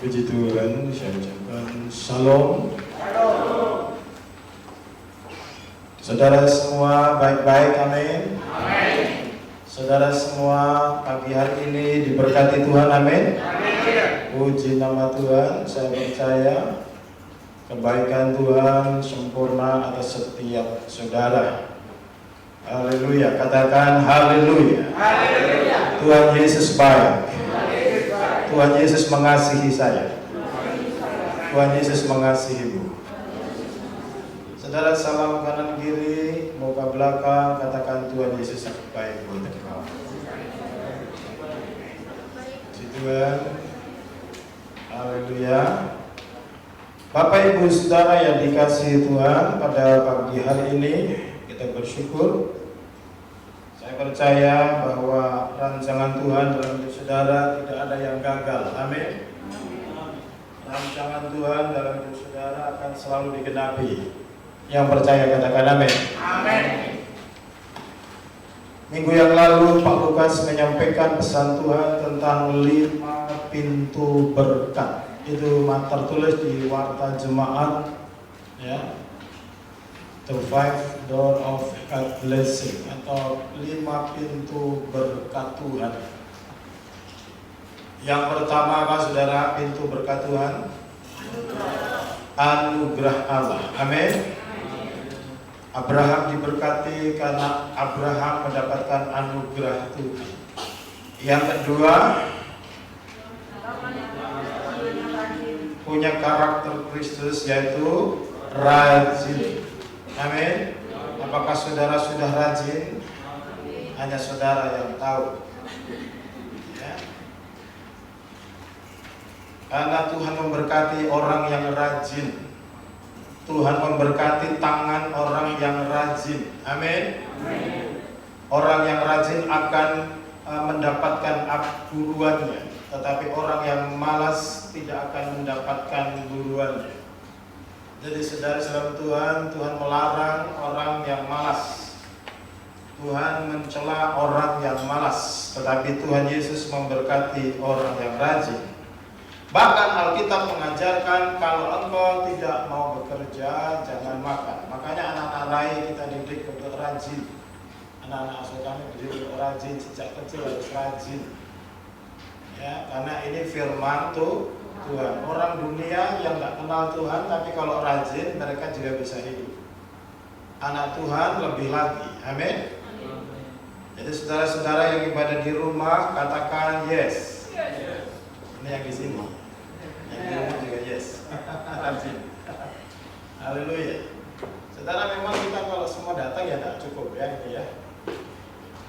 Puji Tuhan, saya ucapkan Shalom. Saudara semua baik-baik, amin. Saudara semua pagi hari ini diberkati Tuhan, amin. Puji nama Tuhan, saya percaya kebaikan Tuhan sempurna atas setiap saudara. Haleluya, katakan haleluya. Tuhan Yesus baik. Tuhan Yesus mengasihi saya. Tuhan Yesus mengasihimu. Saudara, salam kanan kiri, muka belakang, katakan Tuhan Yesus baik buat engkau. Puji Tuhan. Haleluya. Bapak Ibu Saudara yang dikasihi Tuhan, pada pagi hari ini kita bersyukur. Saya percaya bahwa rancangan Tuhan dalam hidup saudara tidak ada yang gagal. Amin. Rancangan Tuhan dalam hidup saudara akan selalu digenapi. Yang percaya katakan amin. Amin. Minggu yang lalu Pak Lukas menyampaikan pesan Tuhan tentang 5 pintu berkat. Itu tertulis di Warta Jemaat, ya. The 5 door of God blessing, atau 5 pintu berkat Tuhan. Yang pertama apa saudara, pintu berkat Tuhan? Anugerah Allah. Amin. Abraham diberkati karena Abraham mendapatkan anugerah Tuhan. Yang kedua, punya karakter Kristus, yaitu rajin. Amin. Apakah saudara sudah rajin? Hanya saudara yang tahu, ya. Karena Tuhan memberkati orang yang rajin. Tuhan memberkati tangan orang yang rajin. Amin. Orang yang rajin akan mendapatkan buruannya, tetapi orang yang malas tidak akan mendapatkan buruannya. Jadi saudara-saudara Tuhan melarang orang yang malas. Tuhan mencela orang yang malas, tetapi Tuhan Yesus memberkati orang yang rajin. Bahkan Alkitab mengajarkan kalau engkau tidak mau bekerja, jangan makan. Makanya anak-anak Rai kita didik untuk rajin. Anak-anak asuh kami didik untuk rajin, sejak kecil harus rajin. Ya, karena ini firman Tuhan. Orang dunia yang nggak kenal Tuhan, tapi kalau rajin mereka juga bisa hidup. Anak Tuhan lebih lagi. Amin. Jadi saudara-saudara yang ibadah di rumah, katakan yes. Ini yang di sini. Yang di rumah juga yes. Rajin. Haleluya. Saudara, memang kita kalau semua datang ya tidak cukup ya, gitu ya.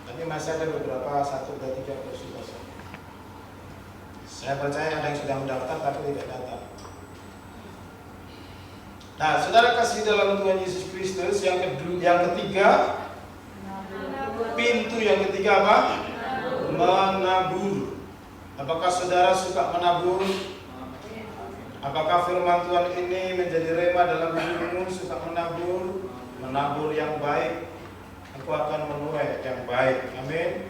Tapi masih ada beberapa 1, 2, 3 kursi kosong. Saya percaya ada yang sudah mendaftar tapi tidak datang. Nah, saudara kasih dalam Tuhan Yesus Kristus, yang ketiga, pintu yang ketiga apa? Menabur. Apakah saudara suka menabur? Apakah firman Tuhan ini menjadi rema dalam hidupmu? Suka menabur? Menabur yang baik, aku akan menuai yang baik. Amin.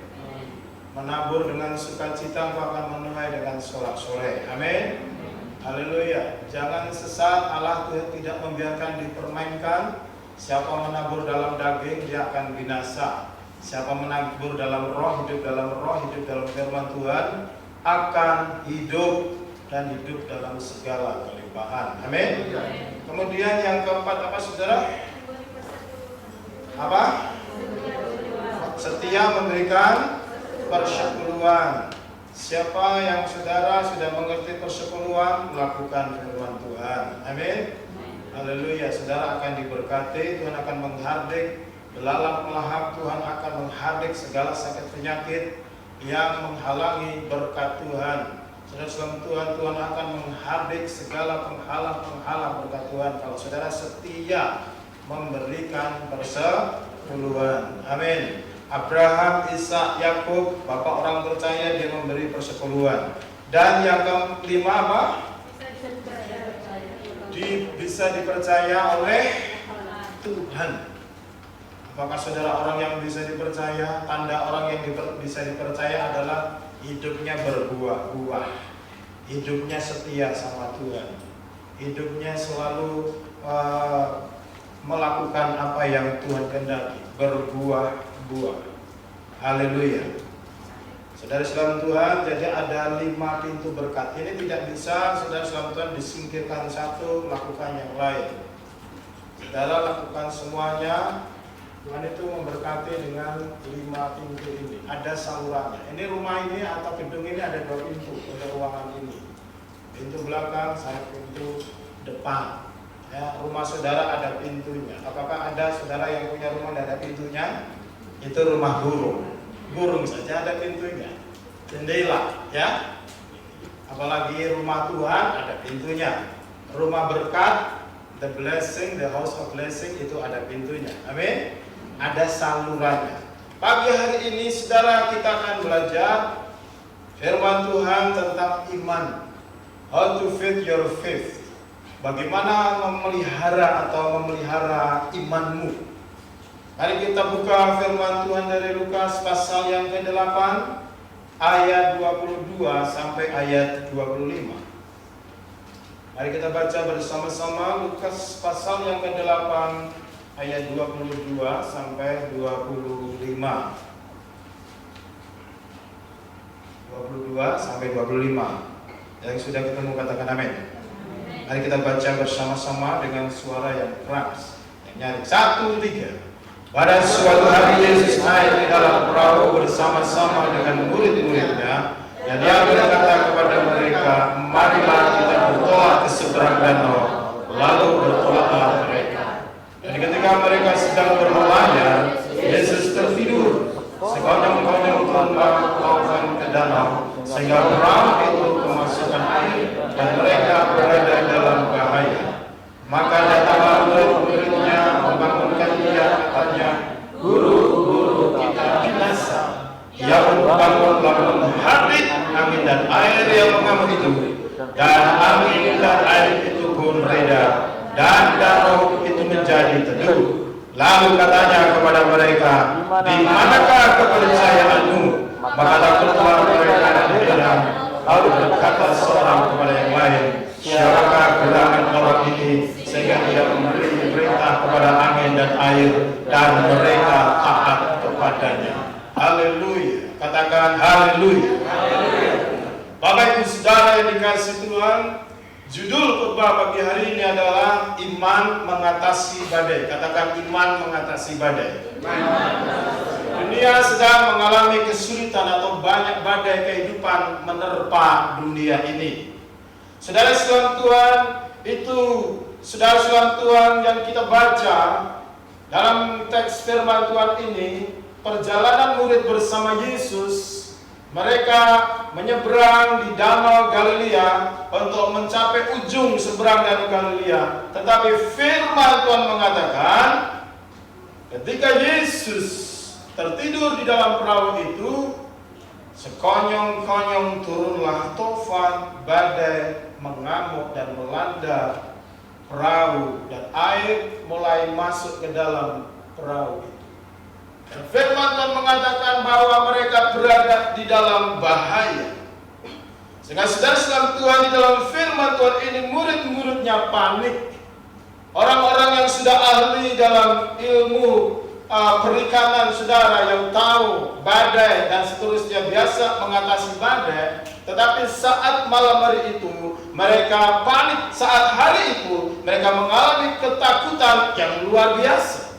Menabur dengan sukacita, engkau akan menuai dengan sorak-sorai. Amin. Haleluya. Jangan sesat, Allah tidak membiarkan dipermainkan. Siapa menabur dalam daging, dia akan binasa. Siapa menabur dalam roh, hidup dalam roh, hidup dalam firman Tuhan, akan hidup dan hidup dalam segala kelimpahan. Amin. Kemudian yang keempat apa saudara? Apa? Setia memberikan persepuluhan. Siapa yang saudara sudah mengerti persepuluhan, melakukan firman Tuhan. Amin. Haleluya. Saudara akan diberkati, Tuhan akan menghardik belalang melahap, Tuhan akan menghardik segala sakit penyakit yang menghalangi berkat Tuhan. Saudara, Tuhan akan menghardik segala penghalang berkat Tuhan kalau saudara setia memberikan persepuluhan. Amin. Abraham, Ishak, Yakub, bapak orang percaya, dia memberi persepuluhan. Dan yang kelima apa? Bisa dipercaya oleh Tuhan. Apakah saudara orang yang bisa dipercaya? Tanda orang yang bisa dipercaya adalah hidupnya berbuah-buah. hidupnya setia sama Tuhan, hidupnya selalu melakukan apa yang Tuhan kehendaki, berbuah-buah. Haleluya. Saudara saudara Tuhan, jadi ada 5 pintu berkat. Ini tidak bisa saudara saudara Tuhan disingkirkan satu, lakukan yang lain. Saudara lakukan semuanya. Tuhan itu memberkati dengan 5 pintu ini. Ada salurannya. Ini rumah ini atau gedung ini ada 2 pintu untuk ruangan ini. Pintu belakang, saya pintu depan. Ya, rumah saudara ada pintunya. Apakah ada saudara yang punya rumah tidak ada pintunya? Itu rumah burung. Burung saja ada pintunya. Jendela, ya. Apalagi rumah Tuhan ada pintunya. Rumah berkat, the blessing, the house of blessing itu ada pintunya. Amin. Ada salurannya. Pagi hari ini saudara kita akan belajar firman Tuhan tentang iman. How to feed your faith. Bagaimana memelihara imanmu. Mari kita buka firman Tuhan dari Lukas pasal yang ke-8 ayat 22 sampai ayat 25. Mari kita baca bersama-sama Lukas pasal yang ke-8 ayat 22 sampai 25. 22 sampai 25. Yang sudah ketemu katakan amin. Mari kita baca bersama-sama dengan suara yang keras. Yang nyaring 1, 3. Pada suatu hari Yesus naik di dalam perahu bersama-sama dengan murid-muridnya, dan dia berkata kepada mereka, marilah kita bertolak ke seberang danau. Lalu bertolaklah mereka. Dan ketika mereka sedang berlayar, Yesus tertidur. Sekonyong-konyong turunlah lautan ke danau, sehingga perahu itu kemasukan air, dan mereka berada dalam bahaya. Maka datanglah murid-muridnya membangunkan dia, katanya, Guru, kita binasa. Ia pun bangun lalu mengharik angin dan air yang mengamuk itu, dan angin dan air itu pun reda, dan danau itu menjadi teduh. Lalu katanya kepada mereka, di manakah kepercayaanmu? Maka takutlah mereka dan heran. Lalu berkata seorang kepada yang lain, siapakah gerangan orang ini sehingga dia memberi perintah kepada angin dan air dan mereka taat kepadanya. Haleluya. Katakan haleluya. Bapak Ibu Saudara yang dikasihi Tuhan, judul khotbah pagi hari ini adalah iman mengatasi badai. Katakan iman mengatasi badai. Dunia sedang mengalami kesulitan atau banyak badai kehidupan menerpa dunia ini. Saudara-saudara Tuhan, itu saudara-saudara Tuhan yang kita baca dalam teks firman Tuhan ini, perjalanan murid bersama Yesus. Mereka menyeberang di Danau Galilea untuk mencapai ujung seberang Danau Galilea. Tetapi firman Tuhan mengatakan, ketika Yesus tertidur di dalam perahu itu, sekonyong-konyong turunlah tofan, badai mengamuk dan melanda perahu, dan air mulai masuk ke dalam perahu itu. Dan firman Tuhan mengatakan bahwa mereka berada di dalam bahaya. Sehingga saudara-saudara Tuhan, di dalam firman Tuhan ini murid-muridnya panik. Orang-orang yang sudah ahli dalam ilmu perikanan, saudara, yang tahu badai dan seterusnya, biasa mengatasi badai. Tetapi saat malam hari itu mereka panik. Saat hari itu mereka mengalami ketakutan yang luar biasa.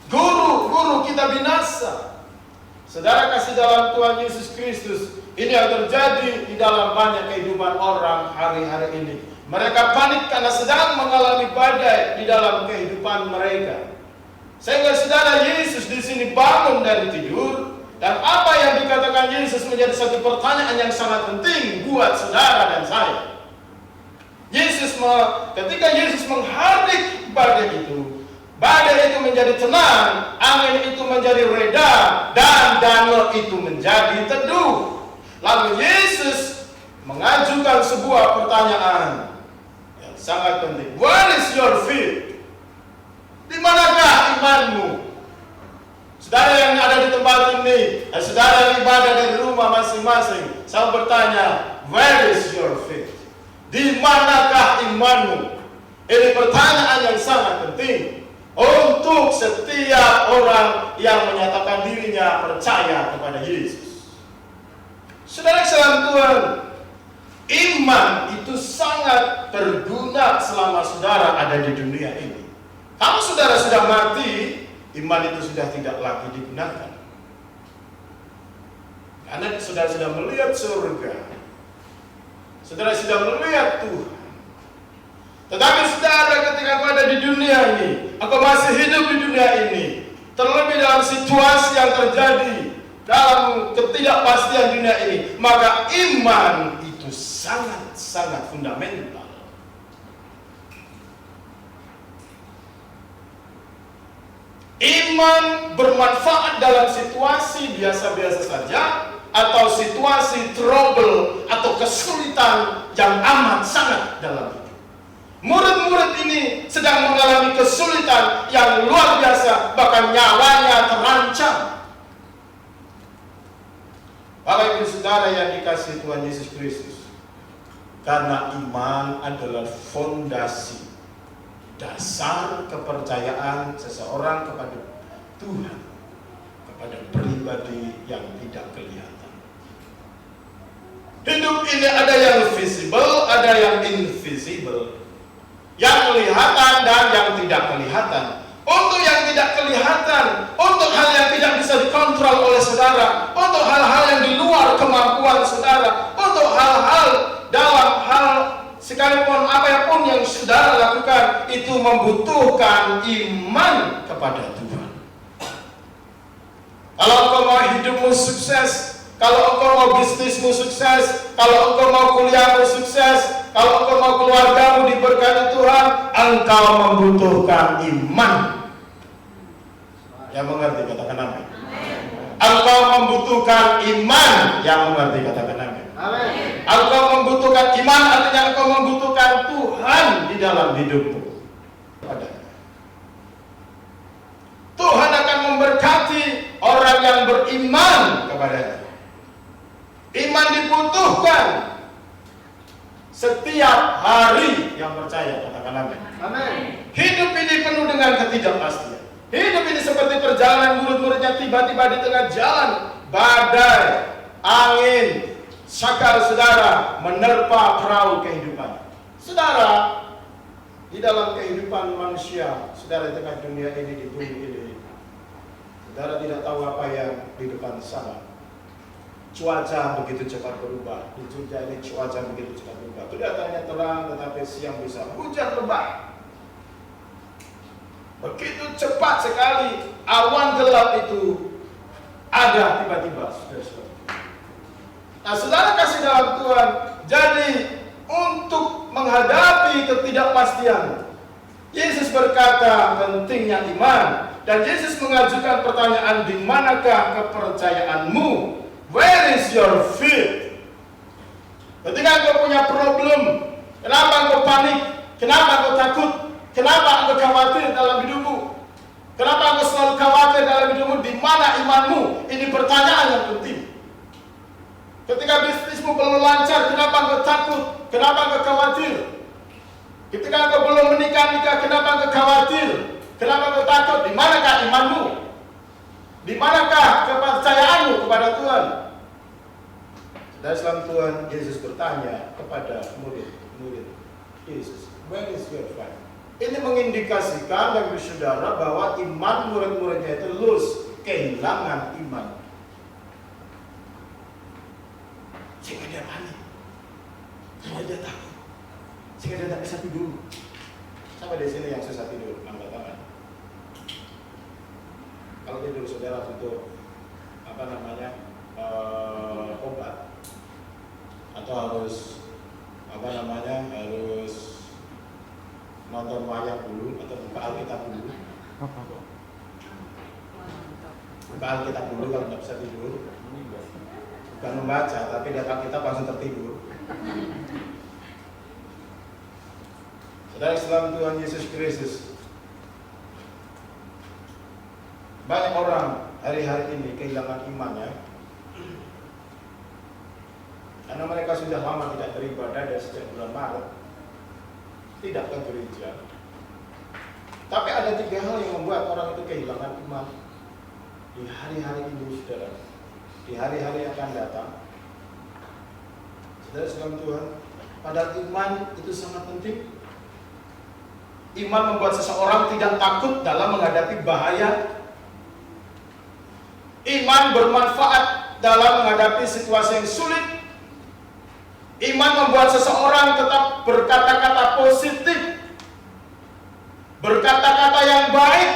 Guru, kita binasa. Saudara kasih dalam Tuhan Yesus Kristus, ini yang terjadi di dalam banyak kehidupan orang hari-hari ini. Mereka panik karena sedang mengalami badai di dalam kehidupan mereka. Sehingga saudara, Yesus di sini bangun dari tidur, dan apa yang dikatakan Yesus menjadi satu pertanyaan yang sangat penting buat saudara dan saya. Ketika Yesus mengharik badai itu, badai itu menjadi tenang, angin itu menjadi reda, dan danau itu menjadi teduh. Lalu Yesus mengajukan sebuah pertanyaan yang sangat penting. What is your faith? Di manakah imanmu? Saudara yang ada di tempat ini, dan saudara yang ibadah dari rumah masing-masing, saya bertanya, where is your Di manakah imanmu? Ini pertanyaan yang sangat penting untuk setiap orang yang menyatakan dirinya percaya kepada Yesus. Saudara sekalian Tuhan, iman itu sangat berguna selama saudara ada di dunia ini. Kalau saudara sudah mati, iman itu sudah tidak lagi digunakan. Karena saudara sudah melihat surga, saudara sudah melihat Tuhan. Tetapi saudara ketika kau ada di dunia ini, aku masih hidup di dunia ini, terlebih dalam situasi yang terjadi, dalam ketidakpastian dunia ini, maka iman itu sangat-sangat fundamental. Iman bermanfaat dalam situasi biasa-biasa saja, atau situasi trouble atau kesulitan yang amat sangat dalam hidup. Murid-murid ini sedang mengalami kesulitan yang luar biasa, bahkan nyawanya terancam. Bapak Ibu Saudara yang dikasihi Tuhan Yesus Kristus, karena iman adalah fondasi dasar kepercayaan seseorang kepada Tuhan, kepada pribadi yang tidak kelihatan. Hidup ini ada yang visible, ada yang invisible, yang kelihatan dan yang tidak kelihatan. Untuk yang tidak kelihatan, untuk hal yang tidak bisa dikontrol oleh saudara, untuk hal-hal yang di luar kemampuan saudara, untuk hal-hal dalam hal sekalipun apapun yang saudara lakukan, itu membutuhkan iman kepada Tuhan. Kalau engkau mau hidupmu sukses, kalau engkau mau bisnismu sukses, kalau engkau mau kuliahmu sukses, kalau engkau mau keluargamu diberkati Tuhan, engkau membutuhkan iman. Yang mengerti katakan amin. Engkau membutuhkan iman. Yang mengerti katakan amin. Engkau membutuhkan iman, artinya engkau membutuhkan Tuhan di dalam hidupmu. Tuhan akan memberkati orang yang beriman kepadanya. Iman dibutuhkan setiap hari yang percaya, katakan amin. Hidup ini penuh dengan ketidakpastian. Hidup ini seperti perjalanan murid-muridnya, tiba-tiba di tengah jalan badai, angin, sakar saudara menerpa perahu kehidupan. Saudara, di dalam kehidupan manusia, saudara di tengah dunia ini, di bumi ini, saudara tidak tahu apa yang di depan sana. Cuaca begitu cepat berubah. Di Jogja ini cuaca begitu cepat berubah. Kelihatannya terang, tetapi siang bisa hujan lebat. Begitu cepat sekali awan gelap itu ada tiba-tiba. Nah, saudara kasih dalam Tuhan, jadi untuk menghadapi ketidakpastian, Yesus berkata pentingnya iman, dan Yesus mengajukan pertanyaan, di manakah kepercayaanmu? Where is your faith? Ketika engkau punya problem, kenapa engkau panik? Kenapa engkau takut? Kenapa engkau khawatir dalam hidupmu? Kenapa engkau selalu khawatir dalam hidupmu? Di mana imanmu? Ini pertanyaan yang penting. Ketika bisnismu belum lancar, kenapa engkau takut? Kenapa engkau khawatir? Ketika engkau belum menikah, kenapa engkau khawatir? Kenapa engkau takut? Di manakah imanmu? Di manakah kepercayaanmu kepada Tuhan? Dan selam Tuhan, Yesus bertanya kepada murid-murid Yesus, where is your faith? Ini mengindikasikan bagi saudara bahwa iman murid-muridnya itu loose, kehilangan iman. Sehingga dia panik, sehingga dia takut, sehingga dia tak bisa tidur. Sampai di sini yang susah tidur, angkat tangan. Kalau tidur saudara butuh obat, atau harus harus nonton wayang dulu, atau buka Alkitab dulu. Buka Alkitab dulu kalau tidak bisa tidur. Bukan membaca, tapi datang kita langsung tertidur. Saudara Islam Tuhan Yesus Kristus, banyak orang hari-hari ini kehilangan imannya karena mereka sudah lama tidak beribadah dari sejak bulan Maret. tidak ke gereja. Tapi ada 3 hal yang membuat orang itu kehilangan iman di hari-hari ini, saudara. Di hari-hari yang akan datang. Saudara sekalian Tuhan, padahal iman itu sangat penting. Iman membuat seseorang tidak takut dalam menghadapi bahaya. Iman bermanfaat dalam menghadapi situasi yang sulit. Iman membuat seseorang tetap berkata-kata positif, berkata-kata yang baik,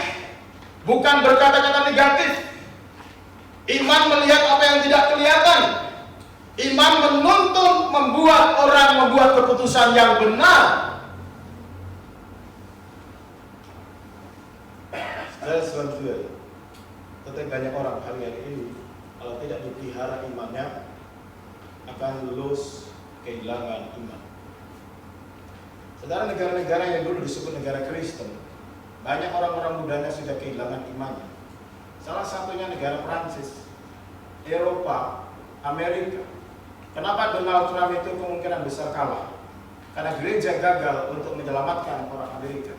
bukan berkata-kata negatif. Iman melihat apa yang tidak kelihatan. Iman menuntun, membuat orang membuat keputusan yang benar. Selanjutnya, tetapi banyak orang hari ini kalau tidak dipelihara imannya akan lulus kehilangan iman. Saudara, negara-negara yang dulu disebut negara Kristen, banyak orang-orang mudanya sudah kehilangan imannya. Salah satunya negara Prancis, Eropa, Amerika. Kenapa Donald Trump itu kemungkinan besar kalah? Karena gereja gagal untuk menyelamatkan orang Amerika.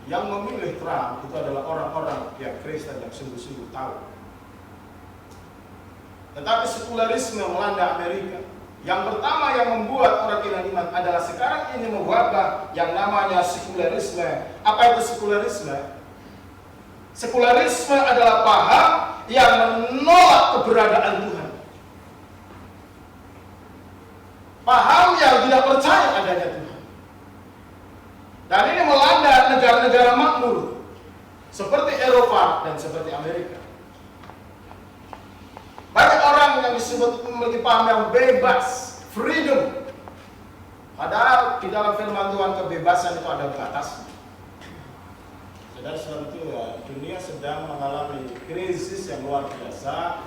Yang memilih Trump itu adalah orang-orang yang Kristen yang sungguh-sungguh tahu. Tetapi sekularisme melanda Amerika. Yang pertama yang membuat orang kehilangan iman adalah sekarang ini mewabah yang namanya sekularisme. Apa itu sekularisme? Sekularisme adalah paham yang menolak keberadaan Tuhan. Paham yang tidak percaya adanya Tuhan. Dan ini melanda negara-negara makmur seperti Eropa dan seperti Amerika. Banyak orang yang disebut memiliki paham yang bebas, freedom. Padahal di dalam firman Tuhan kebebasan itu ada batasnya. Saudara-saudara itu ya, dunia sedang mengalami krisis yang luar biasa.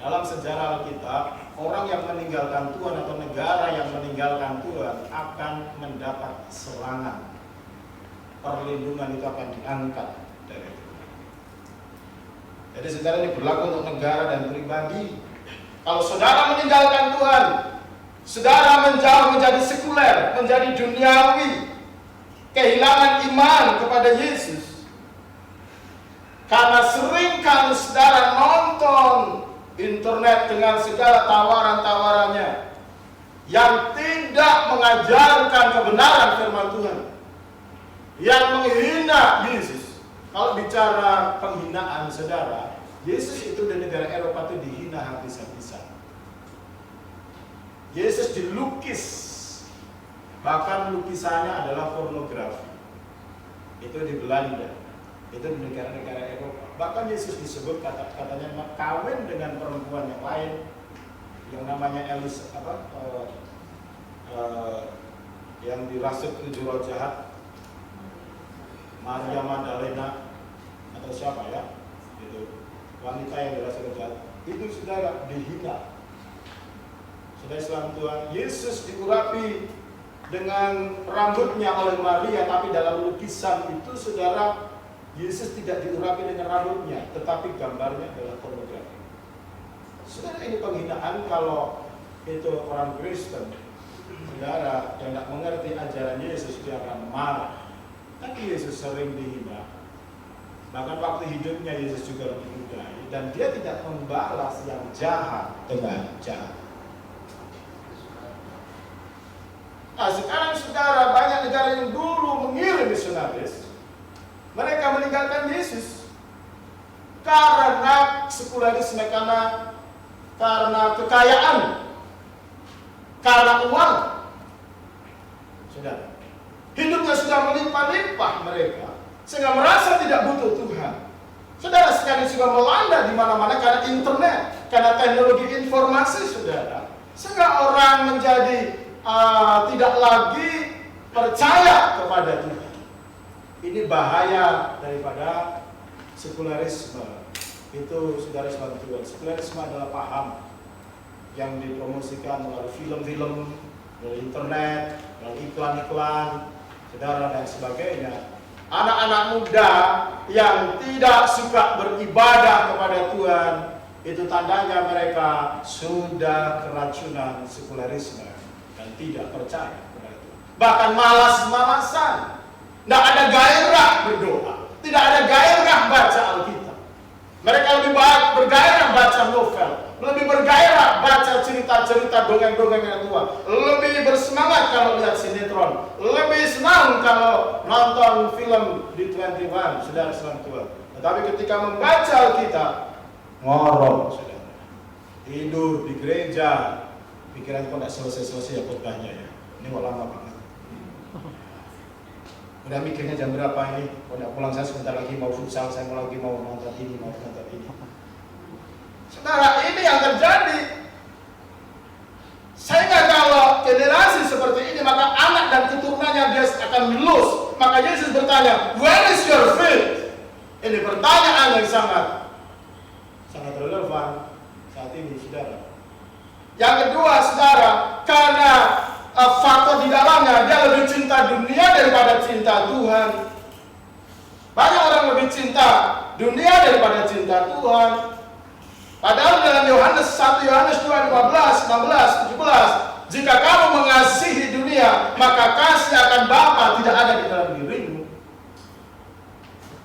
Dalam sejarah Alkitab, orang yang meninggalkan Tuhan atau negara yang meninggalkan Tuhan akan mendapat serangan. Perlindungan itu akan diangkat dari Tuhan. Jadi saudara, ini berlaku untuk negara dan pribadi. Kalau saudara meninggalkan Tuhan, saudara menjauh menjadi sekuler, menjadi duniawi, kehilangan iman kepada Yesus. Karena sering kali saudara nonton internet dengan segala tawaran-tawarannya yang tidak mengajarkan kebenaran firman Tuhan, yang menghina Yesus. Kalau bicara penghinaan saudara, Yesus itu di negara Eropa itu dihina habis-habisan. Yesus dilukis, bahkan lukisannya adalah pornografi. Itu di Belanda, itu di negara-negara Eropa. Bahkan Yesus disebut katanya kawin dengan perempuan yang lain yang namanya yang dirasuk 7 roh jahat, Maria Magdalena atau siapa ya, itu wanita yang dirasuk roh jahat. Itu saudara dihina. Saudara Islam Tuhan, Yesus diurapi dengan rambutnya oleh Maria, tapi dalam lukisan itu saudara, Yesus tidak diurapi dengan rambutnya, tetapi gambarnya adalah pornografi. Saudara, ini penghinaan kalau itu orang Kristen. Saudara yang tidak mengerti ajaran Yesus, dia akan marah. Tapi Yesus sering dihina. Bahkan waktu hidupnya Yesus juga dinudai, dan dia tidak membalas yang jahat dengan jahat. Nah, sekarang saudara, banyak negara yang dulu mengirim misionaris, mereka meninggalkan Yesus karena sekularisme, karena kekayaan, karena uang. Saudara, hidupnya sudah melimpah-limpah mereka, sehingga merasa tidak butuh Tuhan. Saudara, sekarang juga melanda di mana-mana karena internet, karena teknologi informasi, saudara, sehingga orang menjadi tidak lagi percaya kepada Tuhan. Ini bahaya daripada sekularisme. Itu saudara sekalian Tuhan. Sekularisme adalah paham yang dipromosikan melalui film-film, melalui internet, melalui iklan-iklan, saudara, dan sebagainya. Anak-anak muda yang tidak suka beribadah kepada Tuhan, itu tandanya mereka sudah keracunan sekularisme dan tidak percaya kepada Tuhan. bahkan malas-malasan. Tidak ada gairah berdoa, tidak ada gairah baca Alkitab. Mereka lebih baik bergairah baca novel, lebih bergairah baca cerita-cerita dongeng-dongeng yang tua, lebih bersemangat kalau lihat sinetron, lebih senang kalau nonton film di 21, saudara-saudara tua. Tetapi ketika membaca Alkitab, ngorok, saudara. Tidur di gereja, pikiran kok tidak selesai-selesai ya khotbahnya ya. Ini kok lama banget. Udah mikirnya jam berapa ini? Udah pulang, saya sebentar lagi mau futsal, saya mau lagi mau nonton ini, mau nonton ini. Saudara, ini yang terjadi. Sehingga kalau generasi seperti ini, maka anak dan keturunannya dia akan lulus. Maka Yesus bertanya, where is your faith? Ini pertanyaan yang sangat relevan saat ini, saudara. Yang kedua, saudara, karena faktor di dalamnya dia lebih cinta dunia daripada cinta Tuhan. Banyak orang lebih cinta dunia daripada cinta Tuhan. Padahal dalam Yohanes 1, Yohanes 2, 15, 16, 17, jika kamu mengasihi dunia, maka kasih akan Bapa tidak ada di dalam dirimu.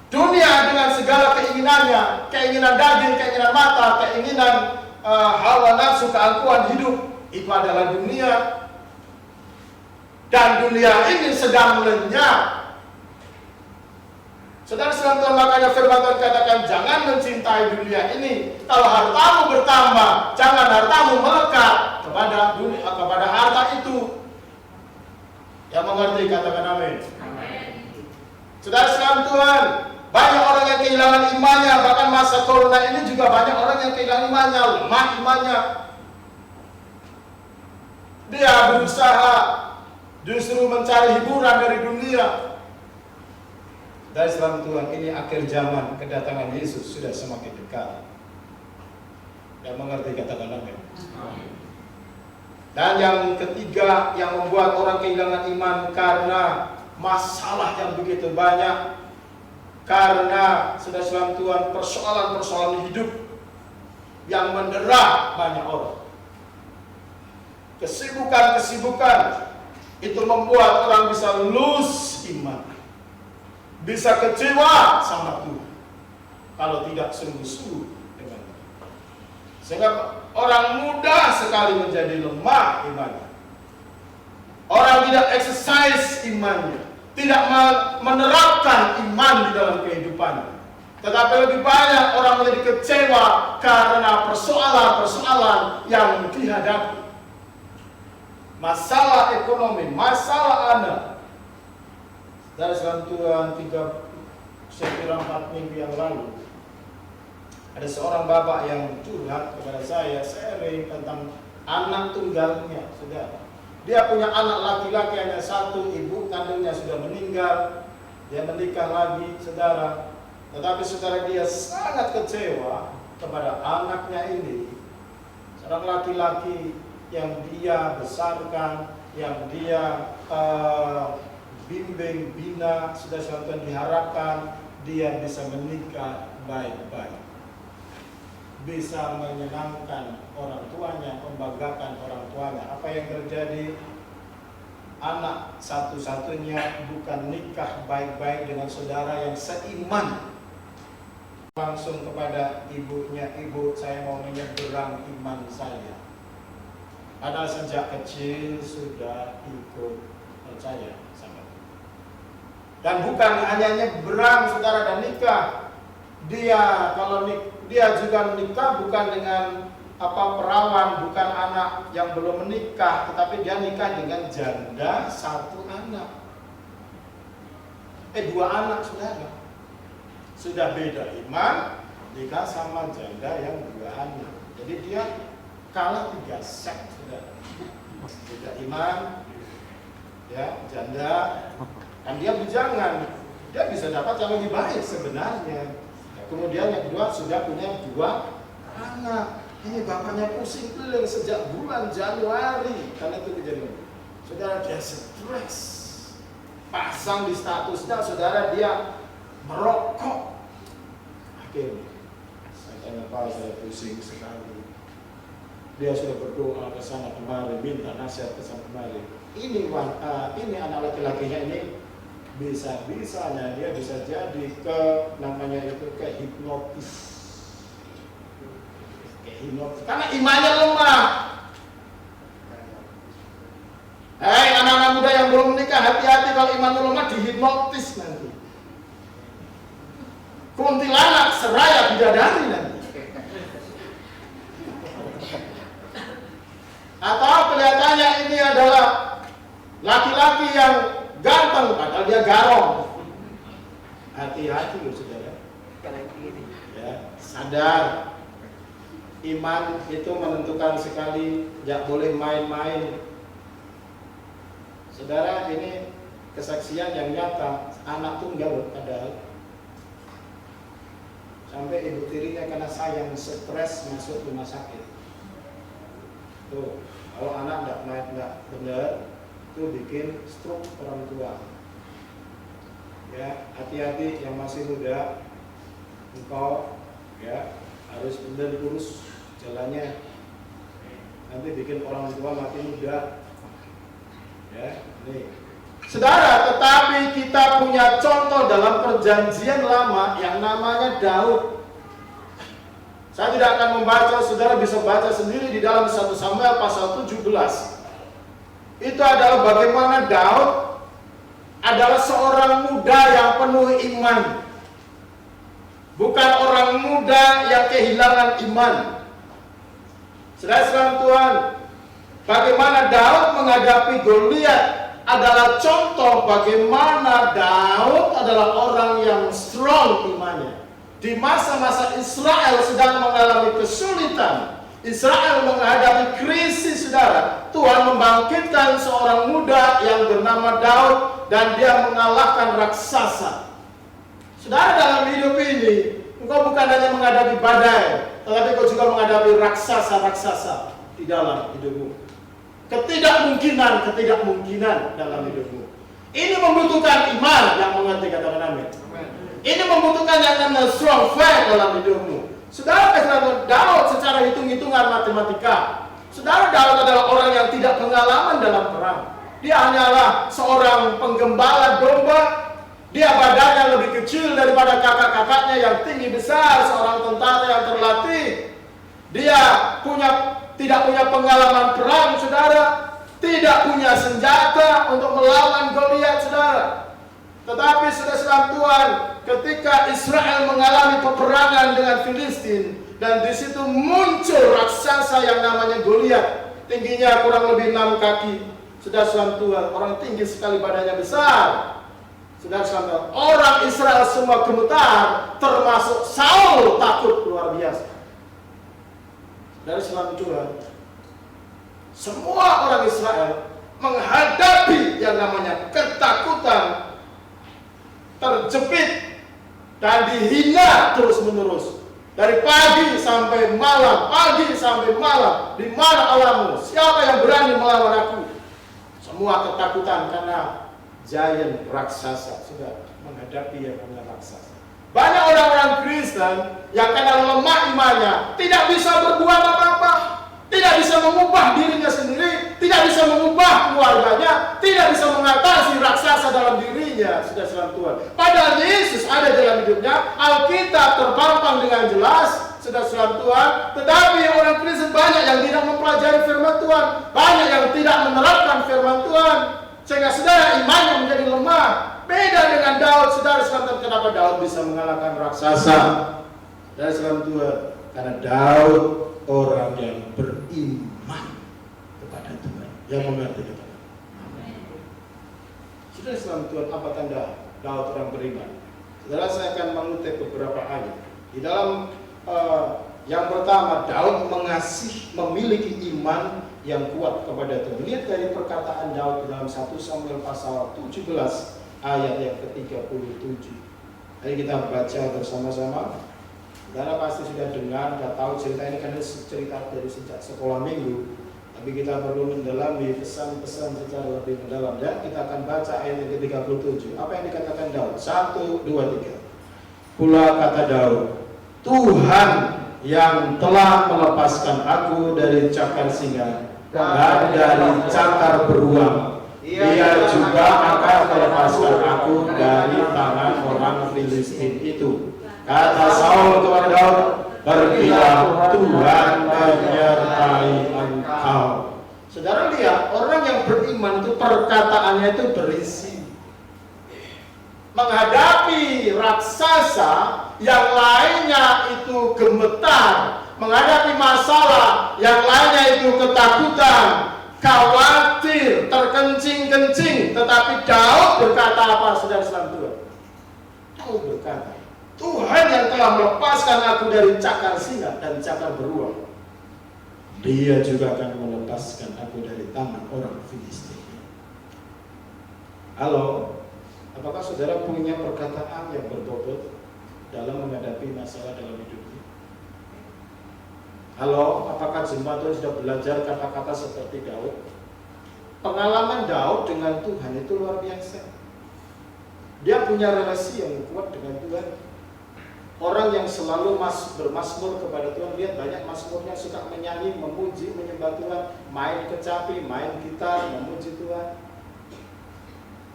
Dunia dengan segala keinginannya, keinginan daging, keinginan mata, keinginan hawa nafsu, keangkuhan hidup, itu adalah dunia. Dan dunia ini sedang lenyap. Saudara-saudara Tuhan, makanya firman Tuhan katakan, jangan mencintai dunia ini. Kalau hartamu bertambah, jangan hartamu melekat kepada dunia, kepada harta itu. Yang mengerti katakan amin. Saudara-saudara Tuhan, banyak orang yang kehilangan imannya. Bahkan masa corona ini juga banyak orang yang kehilangan imannya, lemah imannya. Dia berusaha justru mencari hiburan dari dunia. Dari Tuhan, ini akhir zaman, kedatangan Yesus sudah semakin dekat. Yang mengerti katakan amin. Dan yang ketiga yang membuat orang kehilangan iman karena masalah yang begitu banyak, karena sudah Tuhan persoalan-persoalan hidup yang mendera banyak orang. Kesibukan-kesibukan itu membuat orang bisa lose iman, bisa kecewa sama Tuhan kalau tidak sungguh-sungguh dengan Tuhan. Sehingga orang mudah sekali menjadi lemah imannya. Orang tidak exercise imannya, tidak menerapkan iman di dalam kehidupannya. Tetapi lebih banyak orang menjadi kecewa karena persoalan-persoalan yang dihadapi. Masalah ekonomi, masalah anak. Dari Tuhan 4 minggu yang lalu, ada seorang bapak yang curhat kepada saya sharing tentang anak tunggalnya, saudara. Dia punya anak laki-laki hanya satu, ibu kandungnya sudah meninggal, dia menikah lagi, saudara. Tetapi saudara, dia sangat kecewa kepada anaknya ini, seorang laki-laki yang dia besarkan, yang dia bimbing, bina, sudah Tuhan diharapkan dia bisa menikah baik-baik, bisa menyenangkan orang tuanya, membanggakan orang tuanya. Apa yang terjadi? Anak satu-satunya bukan nikah baik-baik dengan saudara yang seiman. Langsung kepada ibunya, ibu, saya mau menyeberang iman saya. Padahal sejak kecil sudah ikut percaya sama Tuhan. Dan bukan hanya nyeberang, saudara, dan nikah. Dia juga menikah bukan dengan perawan, bukan anak yang belum menikah, tetapi dia nikah dengan janda satu anak. 2 anak, saudara. Sudah beda iman, nikah sama janda yang 2 anak. Jadi dia kalah 3 set, saudara. Beda iman, ya, janda, dan dia bujangan. Dia bisa dapat yang lebih baik sebenarnya. Kemudian yang kedua sudah punya 2 anak. Ini bapaknya pusing keliling sejak bulan Januari karena itu kejadian. Saudara, dia stres. Pasang di statusnya, saudara, dia merokok. Akhirnya saya tanya, Pak, saya pusing sekali. dia sudah berdoa ke sana kemari, minta nasihat ke sana kemari. Ini anak laki-lakinya ini bisa-bisanya dia bisa jadi ke namanya itu kayak hipnotis. Karena imannya lemah. Hei anak-anak muda yang belum menikah, hati-hati kalau imanmu lemah dihipnotis nanti. Kuntilanak seraya bidadari nanti. Atau kelihatannya ini adalah laki-laki yang ganteng padahal dia garong. Hati-hati loh saudara. Ya, sadar. Iman itu menentukan sekali, tidak boleh main-main. Saudara, ini kesaksian yang nyata, anak tunggal padahal. Sampai ibu tirinya karena sayang stres masuk rumah sakit. Tuh, kalau anak tidak benar, itu bikin stroke orang tua. Ya, hati-hati yang masih muda, engkau ya harus benar lurus jalannya. Nanti bikin orang tua mati muda. Ya, nih. Saudara, tetapi kita punya contoh dalam perjanjian lama yang namanya Daud. Saya tidak akan membaca, saudara bisa baca sendiri di dalam 1 Samuel pasal 17. Itu adalah bagaimana Daud adalah seorang muda yang penuh iman. Bukan orang muda yang kehilangan iman. Saudara Tuhan, bagaimana Daud menghadapi Goliat adalah contoh bagaimana Daud adalah orang yang strong imannya. Di masa-masa Israel sedang mengalami kesulitan, Israel menghadapi krisis, saudara, Tuhan membangkitkan seorang muda yang bernama Daud dan dia mengalahkan raksasa. Saudara, dalam hidup ini engkau bukan hanya menghadapi badai, tetapi engkau juga menghadapi raksasa-raksasa di dalam hidupmu. Ketidakmungkinan dalam hidupmu. Ini membutuhkan iman yang mengerti, katakan amin. Ini membutuhkan yang namanya strong faith dalam hidupmu. Saudara, Daud secara hitung-hitungan matematika, saudara, Daud adalah orang yang tidak pengalaman dalam perang. Dia hanyalah seorang penggembala domba. Dia badannya lebih kecil daripada kakak-kakaknya yang tinggi besar, seorang tentara yang terlatih. Dia tidak punya pengalaman perang, saudara. Tidak punya senjata untuk melawan Goliat, saudara. Tetapi saudara Tuhan, ketika Israel mengalami peperangan dengan Filistin, dan di situ muncul raksasa yang namanya Goliat, tingginya kurang lebih 6 kaki. Saudara Tuhan, orang tinggi sekali, badannya besar. Saudara Tuhan, orang Israel semua gemetar, termasuk Saul takut luar biasa. Dari Tuhan, semua orang Israel menghadapi yang namanya ketakutan, terjepit dan dihina terus-menerus. Dari pagi sampai malam, di mana Allahmu? Siapa yang berani melawan aku? Semua ketakutan karena giant raksasa sudah menghadapi yang namanya raksasa. Banyak orang-orang Kristen yang karena lemah imannya tidak bisa berbuat apa-apa, tidak bisa mengubah dirinya sendiri, tidak bisa mengubah keluarganya, tidak bisa mengatasi raksasa dalam dirinya. Sudah salam Tuhan. Padahal Yesus ada dalam hidupnya, Alkitab terpampang dengan jelas. Sudah salam Tuhan. Tetapi orang Kristen banyak yang tidak mempelajari firman Tuhan, banyak yang tidak menerapkan firman Tuhan, sehingga saudara imannya menjadi lemah. Beda dengan Daud, saudara sekalian. Kenapa Daud bisa mengalahkan raksasa? Saudara sekalian Tuhan, karena Daud orang yang beriman kepada Tuhan, yang mengerti kita. Saudara sekalian Tuhan, apa tanda Daud orang beriman? Saudara, saya akan mengutip beberapa ayat. Di dalam yang pertama, Daud memiliki iman yang kuat kepada Tuhan. Lihat dari perkataan Daud dalam 1 Samuel pasal 17 ayat yang ke-37. Mari kita baca bersama-sama. Saudara pasti sudah dengar, sudah tahu cerita ini karena cerita dari sejak sekolah minggu. Tapi kita perlu mendalami pesan-pesan secara lebih mendalam. Dan kita akan baca ayat yang ke-37. Apa yang dikatakan Daud? 1, 2, 3. Pula kata Daud, Tuhan yang telah melepaskan aku dari cakar singa dan dari cakar beruang. Dia juga akan melepaskan aku dari tangan orang Filistin itu. Kata Saul kepada Daud, pergilah, Tuhan menyertai engkau. Saudara lihat, orang yang beriman itu perkataannya itu berisi. Menghadapi raksasa yang lainnya itu gemetar, menghadapi masalah yang lainnya itu ketakutan, khawatir, terkencing-kencing. Tetapi Daud berkata apa, saudara salam Tuhan? Daud berkata, Tuhan yang telah melepaskan aku dari cakar singa dan cakar beruang, Dia juga akan melepaskan aku dari tangan orang Filistin. Halo, apakah saudara punya perkataan yang berbobot dalam menghadapi masalah dalam hidupnya? Halo, apakah jemaat Tuhan sudah belajar kata-kata seperti Daud? Pengalaman Daud dengan Tuhan itu luar biasa. Dia punya relasi yang kuat dengan Tuhan. Orang yang selalu bermasmur kepada Tuhan, lihat banyak masmurnya suka menyanyi, memuji, menyembah Tuhan, main kecapi, main gitar, memuji Tuhan.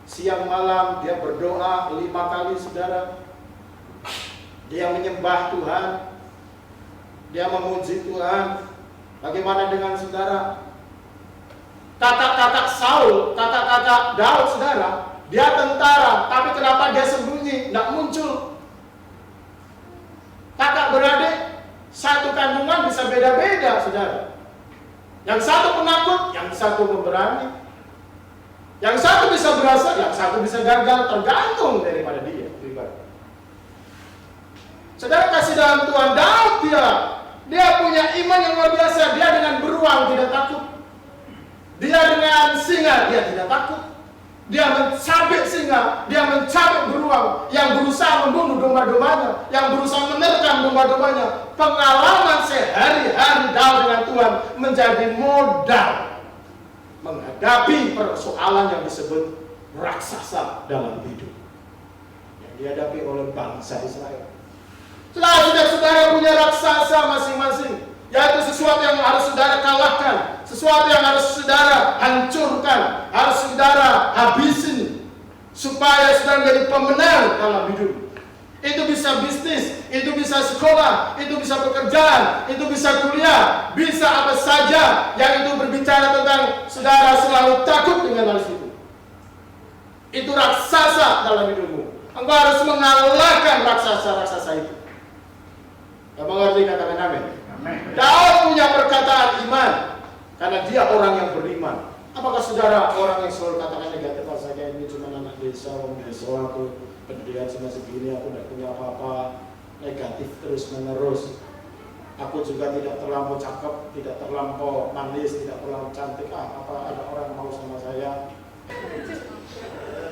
Siang malam dia berdoa 5 kali, saudara. Dia menyembah Tuhan, dia memuji Tuhan. Bagaimana dengan saudara? Kata-kata Saul, kata-kata Daud, saudara, dia tentara, tapi kenapa dia sembunyi, tidak muncul? Kakak beradik, satu kandungan bisa beda-beda, saudara. Yang satu penakut, yang satu pemberani. Yang satu bisa berhasil, yang satu bisa gagal, tergantung daripada dia pribadi. Saudara kasih dalam Tuhan, Daud dia punya iman yang luar biasa. Dia dengan beruang tidak takut. Dia dengan singa dia tidak takut. Dia mencabik singa, dia mencabik beruang yang berusaha membunuh domba-dombanya, yang berusaha menerkam domba-dombanya. Pengalaman sehari-hari Daud dengan Tuhan menjadi modal menghadapi persoalan yang disebut raksasa dalam hidup yang dihadapi oleh bangsa Israel. Saudara punya raksasa masing-masing, yaitu sesuatu yang harus saudara kalahkan, sesuatu yang harus saudara hancurkan, harus saudara habisin, supaya saudara menjadi pemenang dalam hidup. Itu bisa bisnis, itu bisa sekolah, itu bisa pekerjaan, itu bisa kuliah, bisa apa saja yang itu berbicara tentang saudara selalu takut dengan hal itu. Itu raksasa dalam hidupmu. Engkau harus mengalahkan raksasa-raksasa itu. Kamu mengerti, katakan amin. Daud punya perkataan iman karena dia orang yang beriman. Apakah saudara orang yang selalu katakan negatif, saya ini cuma anak desa, orang desa, aku pendidikan cuma segini, aku tidak punya apa-apa, negatif terus menerus. Aku juga tidak terlampau cakep, tidak terlampau manis, tidak terlampau cantik. Apa ada orang mau sama saya?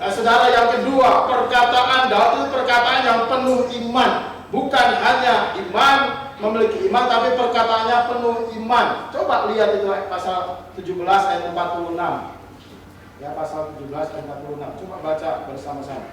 Nah, saudara, yang kedua, perkataan Daud itu perkataan yang penuh iman. Bukan hanya iman, memiliki iman, tapi perkataannya penuh iman. Coba lihat itu pasal 17 ayat 46. Ya, pasal 17 ayat 46. Coba baca bersama-sama.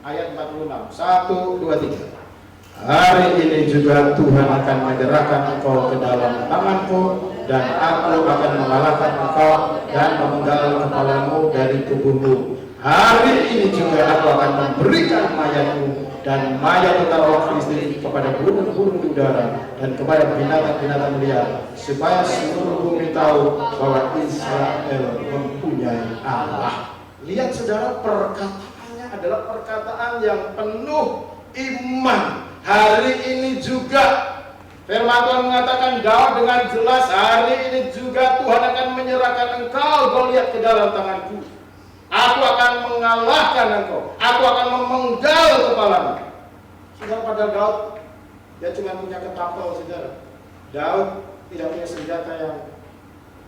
Ayat 46. 1, 2, 3. Hari ini juga Tuhan akan menyerahkan engkau ke dalam tanganku, dan aku akan mengalahkan engkau dan memenggal kepalamu dari tubuhmu. Hari ini juga aku akan memberikan mayatmu dan mayat tentara orang Filistin kepada burung-burung di udara dan kepada binatang-binatang liar, supaya seluruh bumi tahu bahwa Israel mempunyai Allah. Lihat saudara, perkataannya adalah perkataan yang penuh iman. Hari ini juga firman Tuhan mengatakan, Daud dengan jelas, hari ini juga Tuhan akan menyerahkan engkau, Goliat, ke dalam tanganku. Aku akan mengalahkan engkau. Aku akan memenggal kepalamu. Saudara, pada Daud, dia cuma punya ketapel, saudara. Daud tidak punya senjata yang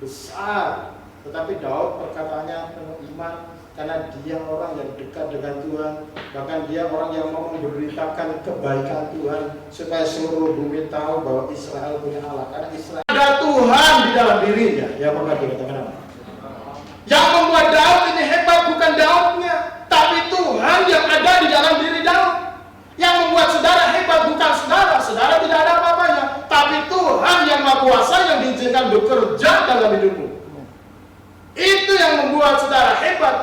besar, tetapi Daud perkataannya penuh iman karena dia orang yang dekat dengan Tuhan. Bahkan dia orang yang mau memberitakan kebaikan Tuhan supaya seluruh bumi tahu bahwa Israel punya Allah. Karena Israel ada Tuhan di dalam dirinya. Ya, pernah dikatakan apa? Yang membuat Daud ini hebat bukan Daudnya, tapi Tuhan yang ada di dalam diri Daud. Yang membuat saudara hebat bukan saudara tidak ada apa-apanya, tapi kuasa yang diizinkan bekerja dalam hidupmu. Itu yang membuat saudara hebat.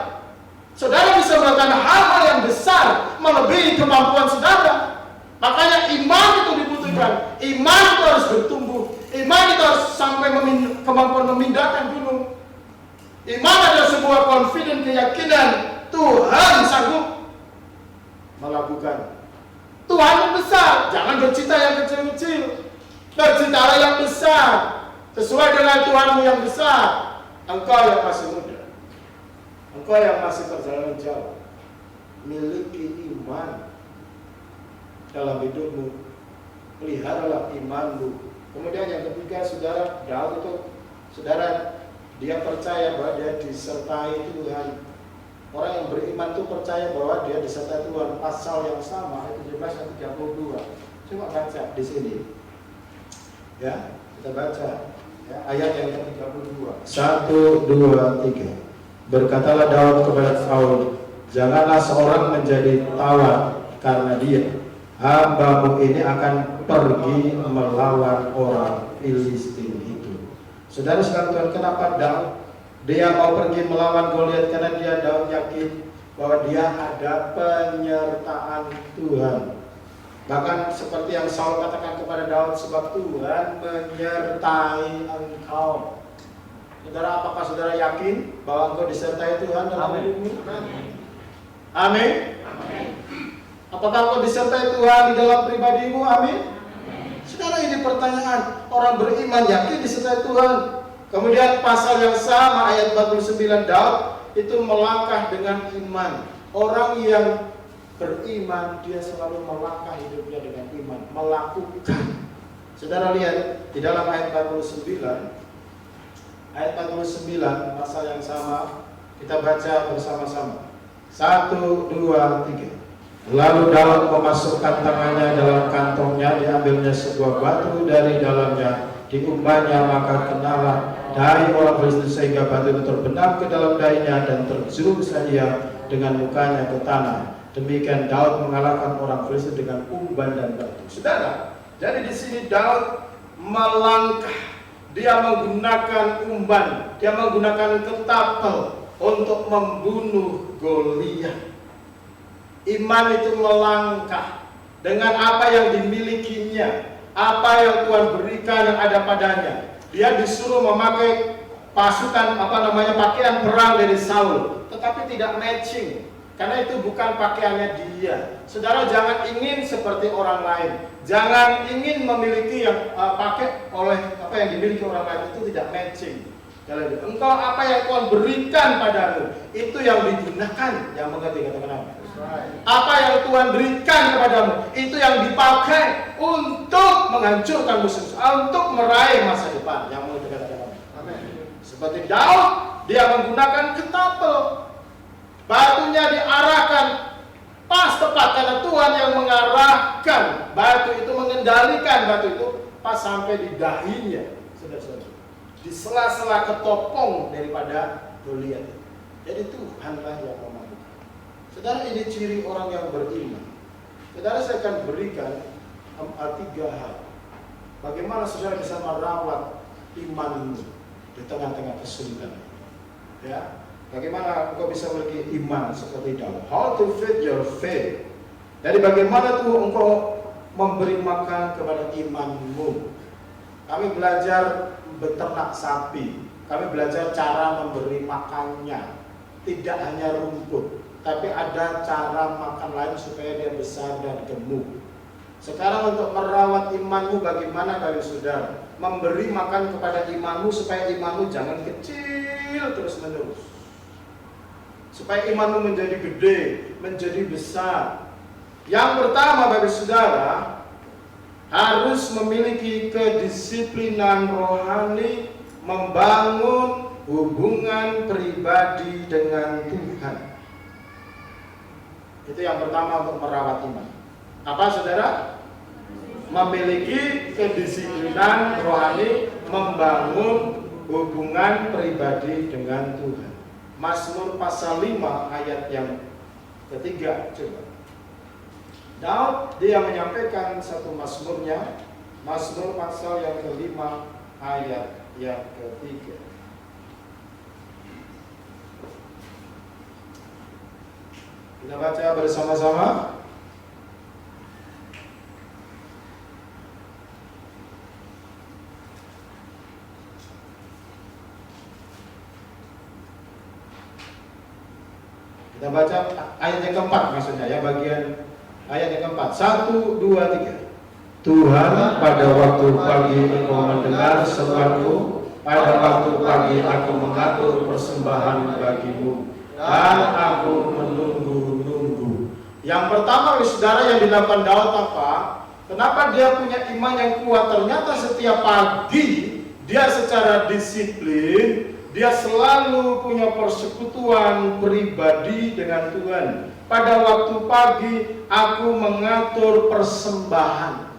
Saudara bisa melakukan hal-hal yang besar, melebihi kemampuan saudara. Makanya iman itu dibutuhkan. Iman itu harus bertumbuh. Iman itu harus sampai kemampuan memindahkan gunung. Iman adalah sebuah confident, keyakinan Tuhan sanggup melakukan. Tuhan yang besar, jangan bercita yang kecil-kecil. Bercitalah yang besar, sesuai dengan Tuhanmu yang besar. Engkau yang masih muda, engkau yang masih perjalanan jauh, miliki iman dalam hidupmu. Peliharalah imanmu. Kemudian yang ketiga, saudara, Daud itu, saudara, dia percaya bahwa dia disertai Tuhan. Orang yang beriman itu percaya bahwa dia disertai Tuhan. Pasal yang sama, ayat 17 dan 32. Coba baca di sini. Ya, kita baca. Ya, ayat yang ke-32. 1, 2, 3. Berkatalah Daud kepada Saul, janganlah seorang menjadi tawar karena dia. Hambamu ini akan pergi melawan orang Filistin itu. Saudara sekalian, kenapa Daud dia mau pergi melawan Goliat? Karena Daud yakin bahwa dia ada penyertaan Tuhan. Bahkan seperti yang Saul katakan kepada Daud, sebab Tuhan menyertai engkau. Saudara, apakah saudara yakin bahwa engkau disertai Tuhan dalam hidupmu? Amin. Apakah engkau disertai Tuhan di dalam pribadimu? Amin. Saudara, ini pertanyaan. Orang beriman yakin disertai Tuhan. Kemudian pasal yang sama ayat 49, Daud itu melangkah dengan iman. Orang yang beriman, dia selalu melangkah hidupnya dengan iman, melakukan. Saudara lihat di dalam ayat 49, pasal yang sama, kita baca bersama-sama. 1, 2, 3. Lalu Daud memasukkan tangannya dalam kantongnya, diambilnya sebuah batu dari dalamnya, diumbahnya, maka kenalah dahi orang Filistin sehingga batu itu terbenam ke dalam dahinya dan terjun saja dengan mukanya ke tanah. Demikian Daud mengalahkan orang Filistin dengan umban dan batu. Saudara, jadi di sini Daud melangkah, dia menggunakan umban, dia menggunakan ketapel untuk membunuh Goliat. Iman itu melangkah dengan apa yang dimilikinya, apa yang Tuhan berikan yang ada padanya. Dia disuruh memakai pasukan pakaian perang dari Saul, tetapi tidak matching. Karena itu bukan pakaiannya dia. Saudara, jangan ingin seperti orang lain. Jangan ingin memiliki yang pakai oleh apa yang dimiliki orang lain, itu tidak matching. Kalau engkau apa yang Tuhan berikan padamu, itu yang digunakan. Yang mengerti katakan apa? Apa yang Tuhan berikan kepadamu, itu yang dipakai untuk menghancurkan musuh, untuk meraih masa depan. Yang mengerti katakan apa? Seperti Daud, dia menggunakan ketapel. Batunya diarahkan pas tepat karena Tuhan yang mengarahkan batu itu, mengendalikan batu itu pas sampai di dahinya, saudara-saudara, di sela-sela ketopong daripada Goliat. Jadi Tuhanlah yang memampukan. Saudara, ini ciri orang yang beriman. Saudara, saya akan berikan 3 hal. Bagaimana saudara bisa merawat imanmu di tengah-tengah kesulitan. Ya. Bagaimana engkau bisa memiliki iman seperti Daud? How to feed your faith. Jadi bagaimana tuh engkau memberi makan kepada imanmu? Kami belajar beternak sapi. Kami belajar cara memberi makannya. Tidak hanya rumput, tapi ada cara makan lain supaya dia besar dan gemuk. Sekarang untuk merawat imanmu bagaimana dari saudara? Memberi makan kepada imanmu supaya imanmu jangan kecil terus-menerus. Supaya imanmu menjadi gede, menjadi besar. Yang pertama bagi saudara, harus memiliki kedisiplinan rohani, membangun hubungan pribadi dengan Tuhan. Itu yang pertama untuk merawat iman. Apa saudara? Memiliki kedisiplinan rohani, membangun hubungan pribadi dengan Tuhan. Mazmur pasal 5 ayat yang ketiga, coba. Daud dia menyampaikan satu mazmurnya, Mazmur pasal yang ke-5 ayat yang ketiga. Kita baca bersama-sama. Kita baca ayat yang keempat maksudnya ya, bagian ayat yang keempat. 1, 2, 3. Tuhan, pada waktu pagi Engkau mendengar seruanku, pada waktu pagi aku mengatur persembahan bagimu, dan aku menunggu-nunggu. Yang pertama, saudara, yang dilakukan Daud apa? Kenapa dia punya iman yang kuat? Ternyata setiap pagi dia secara disiplin, dia selalu punya persekutuan pribadi dengan Tuhan. Pada waktu pagi aku mengatur persembahan.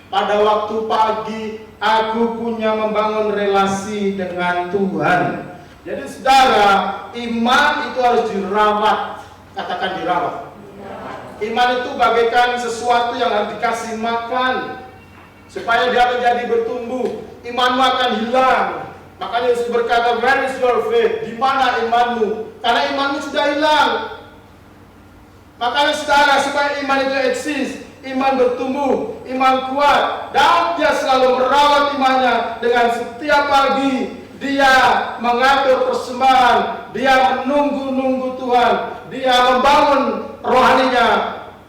Pada waktu pagi aku punya membangun relasi dengan Tuhan. Jadi saudara, iman itu harus dirawat. Katakan dirawat. Iman itu bagaikan sesuatu yang harus dikasih makan supaya dia menjadi bertumbuh. Imanmu akan hilang. Makanya Yesus berkata, where is your faith? Di mana imanmu? Karena imanmu sudah hilang. Makanya saudara, supaya iman itu eksis, iman bertumbuh, iman kuat, dan dia selalu merawat imannya dengan setiap pagi dia mengatur persembahan, dia menunggu-nunggu Tuhan, dia membangun rohaninya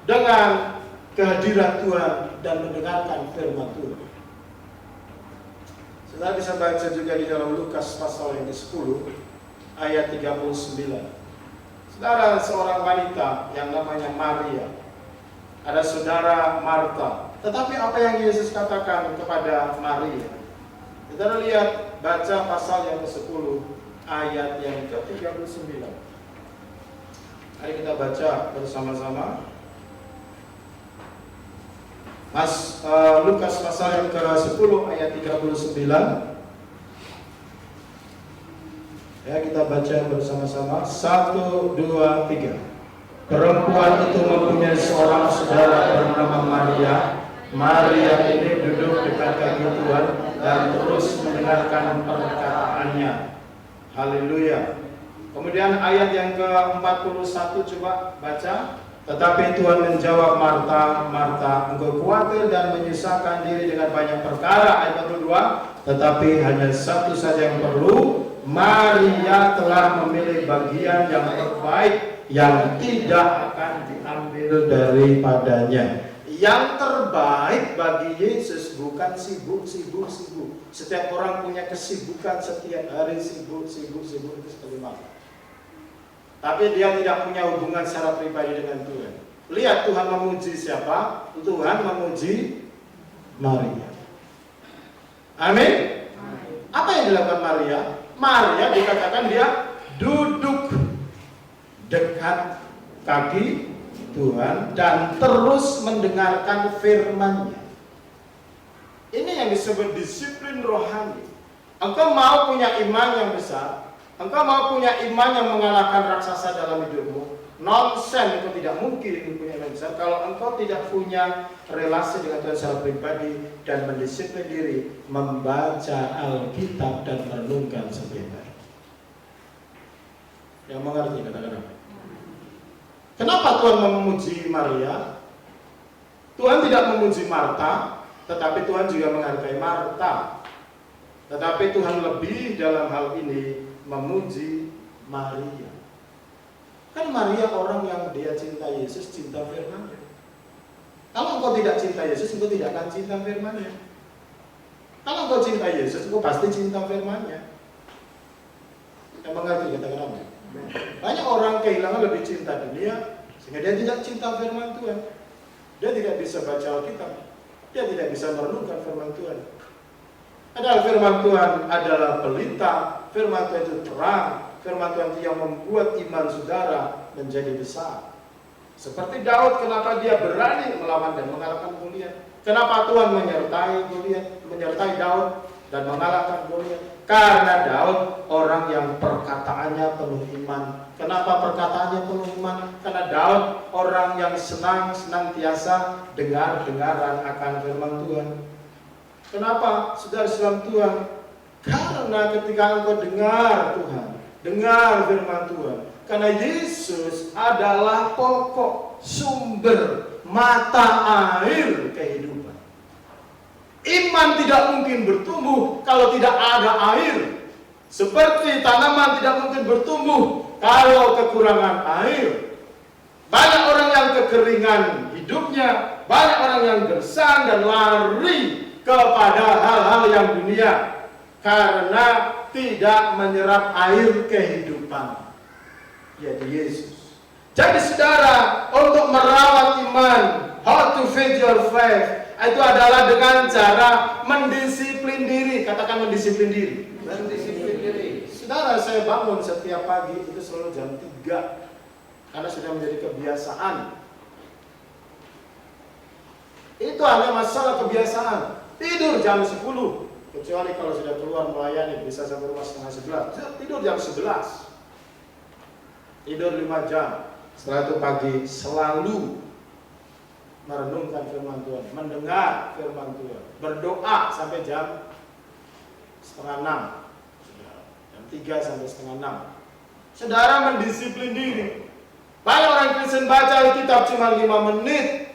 dengan kehadiran Tuhan dan mendengarkan firman Tuhan. Saudara bisa baca juga di dalam Lukas pasal yang ke-10 ayat 39. Saudara, seorang wanita yang namanya Maria, ada saudara Marta. Tetapi apa yang Yesus katakan kepada Maria? Saudara lihat, baca pasal yang ke-10 ayat yang ke-39. Mari kita baca bersama-sama. Lukas pasal yang ke-10 ayat 39. Ya, kita baca bersama-sama. 1, 2, 3. Perempuan itu mempunyai seorang saudara bernama Maria. Maria ini duduk dekat kaki Tuhan dan terus mendengarkan perkataannya. Haleluya. Kemudian ayat yang ke-41 coba baca. Tetapi Tuhan menjawab, Marta, Marta, engkau khawatir dan menyusahkan diri dengan banyak perkara. Ayat 42. Tetapi hanya satu saja yang perlu. Maria telah memilih bagian yang terbaik yang tidak akan diambil daripadanya. Yang terbaik bagi Yesus bukan sibuk. Setiap orang punya kesibukan setiap hari, sibuk itu seperti apa? Tapi dia tidak punya hubungan secara pribadi dengan Tuhan. Lihat, Tuhan memuji siapa? Tuhan memuji Maria. Amin. Apa yang dilakukan Maria? Maria dikatakan dia duduk dekat kaki Tuhan dan terus mendengarkan firman-Nya. Ini yang disebut disiplin rohani. Engkau mau punya iman yang besar, engkau mau punya iman yang mengalahkan raksasa dalam hidupmu. Nonsen, engkau tidak mungkin punya iman besar kalau engkau tidak punya relasi dengan Tuhan secara pribadi dan mendisiplin diri membaca Alkitab dan merenungkan setiap hari. Yang mengerti kata-kata apa? Kenapa Tuhan memuji Maria? Tuhan tidak memuji Marta, tetapi Tuhan juga menghargai Marta. Tetapi Tuhan lebih dalam hal ini memuji Maria. Kan Maria orang yang dia cinta Yesus, cinta firman-Nya. Kalau engkau tidak cinta Yesus, engkau tidak akan cinta firman-Nya. Kalau engkau cinta Yesus, engkau pasti cinta firman-Nya. Yang mengerti kata-kata apa? Banyak orang kehilangan lebih cinta dunia sehingga dia tidak cinta firman Tuhan. Dia tidak bisa baca Alkitab. Dia tidak bisa merenungkan firman Tuhan. Padahal firman Tuhan adalah pelita, firman Tuhan itu terang, firman Tuhan itu yang membuat iman saudara menjadi besar. Seperti Daud, kenapa dia berani melawan dan mengalahkan Goliat? Kenapa Tuhan menyertai Daud dan mengalahkan Goliat? Karena Daud orang yang perkataannya penuh iman. Kenapa perkataannya penuh iman? Karena Daud orang yang senantiasa dengar-dengaran akan firman Tuhan. Kenapa? Saudara dalam Tuhan, karena ketika engkau dengar Tuhan, dengar firman Tuhan, karena Yesus adalah pokok sumber mata air kehidupan. Iman tidak mungkin bertumbuh kalau tidak ada air. Seperti tanaman tidak mungkin bertumbuh kalau kekurangan air. Banyak orang yang kekeringan hidupnya, banyak orang yang gersang dan lari kepada hal-hal yang dunia karena tidak menyerap air kehidupan, yaitu Yesus. Jadi saudara, untuk merawat iman, how to feed your faith, itu adalah dengan cara mendisiplin diri. Katakan mendisiplin diri. Mendisiplin diri. Saudara, saya bangun setiap pagi itu selalu jam 3 karena sudah menjadi kebiasaan. Itu hanya masalah kebiasaan. Tidur jam 10, kecuali kalau sudah keluar melayani bisa sampai rumah setengah 11. Tidur jam 11. Tidur 5 jam. Setelah itu pagi selalu merenungkan firman Tuhan, mendengar firman Tuhan, berdoa sampai jam setengah 6, jam 3 sampai setengah 6. Saudara mendisiplin diri. Banyak orang Kristen baca Alkitab cuma 5 menit,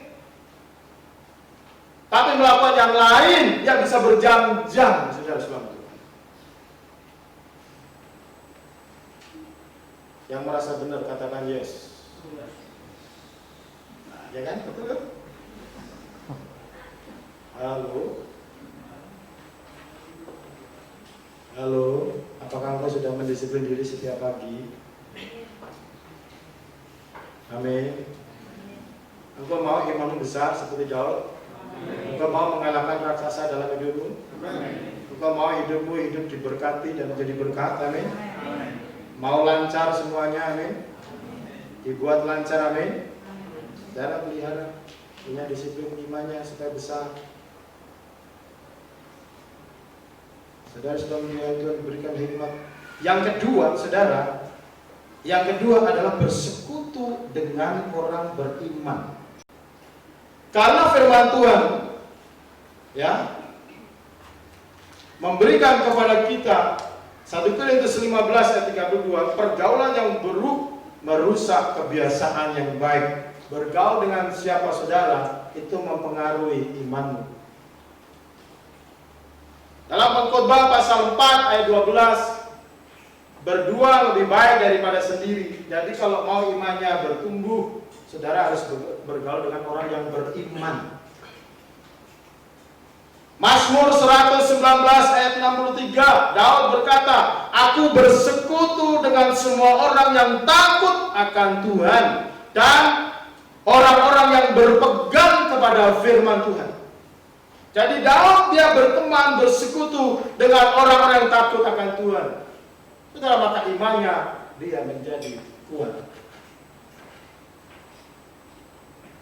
tapi melakukan yang lain yang bisa berjam-jam, saudara selamat Tuhan. Yang merasa benar katakan yes. Nah, ya kan? Betul? Halo? Halo? Apakah engkau sudah mendisiplin diri setiap pagi? Amin. Engkau mau imanmu besar seperti Daud? Engkau mau mengalahkan raksasa dalam hidupmu? Engkau mau hidupmu hidup diberkati dan menjadi berkat? Amin. Mau lancar semuanya? Amin. Dibuat lancar? Amin. Saudara pelihara, punya disiplin imannya supaya besar. Saudara sudah melihat Tuhan berikan hikmat. Yang kedua, saudara, yang kedua adalah bersekutu dengan orang beriman. Karena firman Tuhan, ya, memberikan kepada kita 1 Korintus 15 ayat 32, pergaulan yang buruk merusak kebiasaan yang baik. Bergaul dengan siapa saudara itu mempengaruhi imanmu. Dalam Pengkhotbah pasal 4 ayat 12, berdua lebih baik daripada sendiri. Jadi kalau mau imannya bertumbuh, saudara harus bergaul dengan orang yang beriman. Mazmur 119 ayat 63, Daud berkata, aku bersekutu dengan semua orang yang takut akan Tuhan dan orang-orang yang berpegang kepada firman Tuhan. Jadi Daud dia berteman, bersekutu dengan orang-orang yang takut akan Tuhan. Saudara, maka imannya dia menjadi kuat.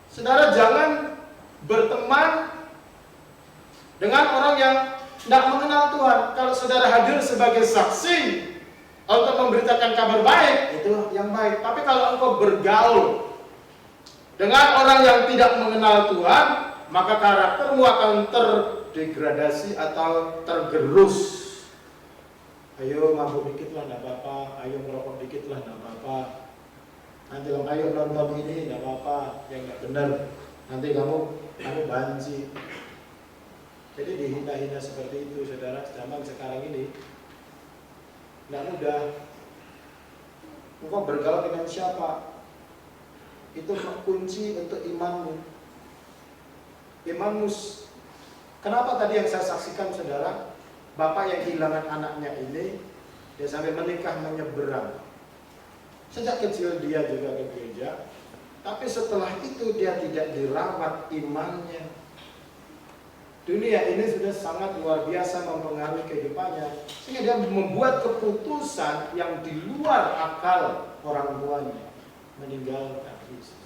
Saudara, jangan berteman dengan orang yang tidak mengenal Tuhan. Kalau saudara hadir sebagai saksi untuk memberitakan kabar baik, itu yang baik. Tapi kalau engkau bergaul dengan orang yang tidak mengenal Tuhan, maka karaktermu akan terdegradasi atau tergerus. Ayo mabuk dikit lah, tidak apa-apa. Ayo merokok dikit lah, tidak apa-apa. Nanti kalau ayo nonton ini, tidak apa-apa. Yang tidak benar, nanti kamu banci. Jadi dihina-hina seperti itu, saudara. Zaman sekarang ini tidak mudah. Engkau bergaul dengan siapa? Itu kunci untuk imanmu. Imanmu. Kenapa tadi yang saya saksikan, saudara, bapak yang kehilangan anaknya ini, dia sampai menikah menyeberang. Sejak kecil dia juga ke gereja, tapi setelah itu dia tidak dirawat imannya. Dunia ini sudah sangat luar biasa mempengaruhi kehidupannya, sehingga dia membuat keputusan yang di luar akal orang tuanya, meninggalkan Yesus.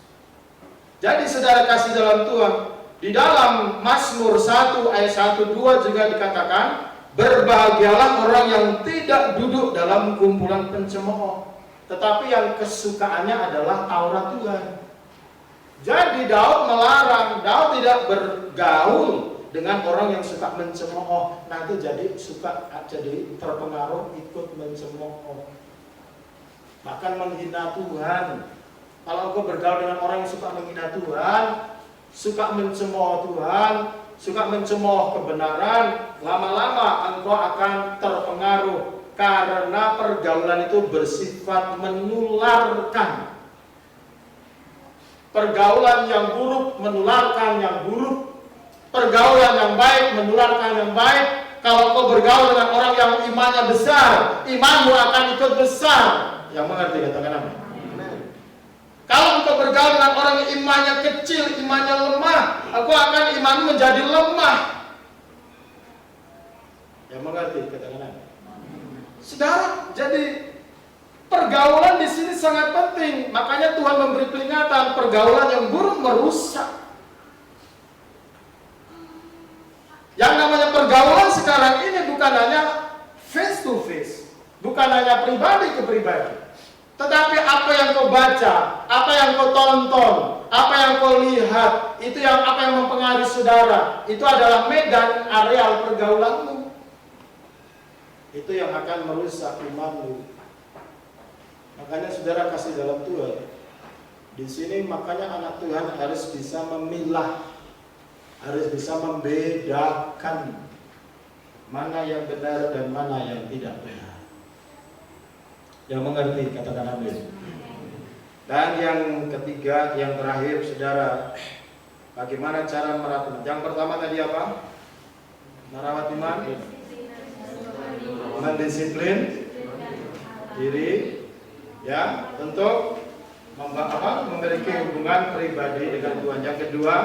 Jadi saudara kasih dalam Tuhan, di dalam Mazmur 1 ayat 1-2 juga dikatakan, berbahagialah orang yang tidak duduk dalam kumpulan pencemooh, tetapi yang kesukaannya adalah Taurat Tuhan. Jadi Daud melarang, Daud tidak bergaul dengan orang yang suka mencemooh. Nah itu jadi terpengaruh ikut mencemooh, bahkan menghina Tuhan. Kalau engkau bergaul dengan orang yang suka menghina Tuhan, suka mencemooh Tuhan, suka mencemooh kebenaran, lama-lama engkau akan terpengaruh, karena pergaulan itu bersifat menularkan. Pergaulan yang buruk menularkan yang buruk, pergaulan yang baik menularkan yang baik. Kalau kau bergaul dengan orang yang imannya besar, imanmu akan ikut besar. Yang mengerti katakan amin. Kalau engkau bergaul dengan orang yang imannya kecil, imannya lemah, aku akan imanmu menjadi lemah. Yang mengerti katakan amin. Saudara, jadi pergaulan di sini sangat penting. Makanya Tuhan memberi peringatan, pergaulan yang buruk merusak. Yang namanya pergaulan sekarang ini bukan hanya face to face, bukan hanya pribadi ke pribadi, tetapi apa yang kau baca, apa yang kau tonton, apa yang kau lihat, itu yang apa yang mempengaruhi saudara. Itu adalah medan areal pergaulanmu. Itu yang akan merusak imanmu. Makanya saudara kasih dalam Tuhan. Di sini makanya anak Tuhan harus bisa memilah, harus bisa membedakan mana yang benar dan mana yang tidak benar. Yang mengerti katakan amin. Dan yang ketiga, yang terakhir saudara, bagaimana cara merawat iman? Yang pertama tadi apa? Merawat iman, mendisiplin diri, ya, untuk memiliki hubungan pribadi dengan Tuhan. Yang kedua,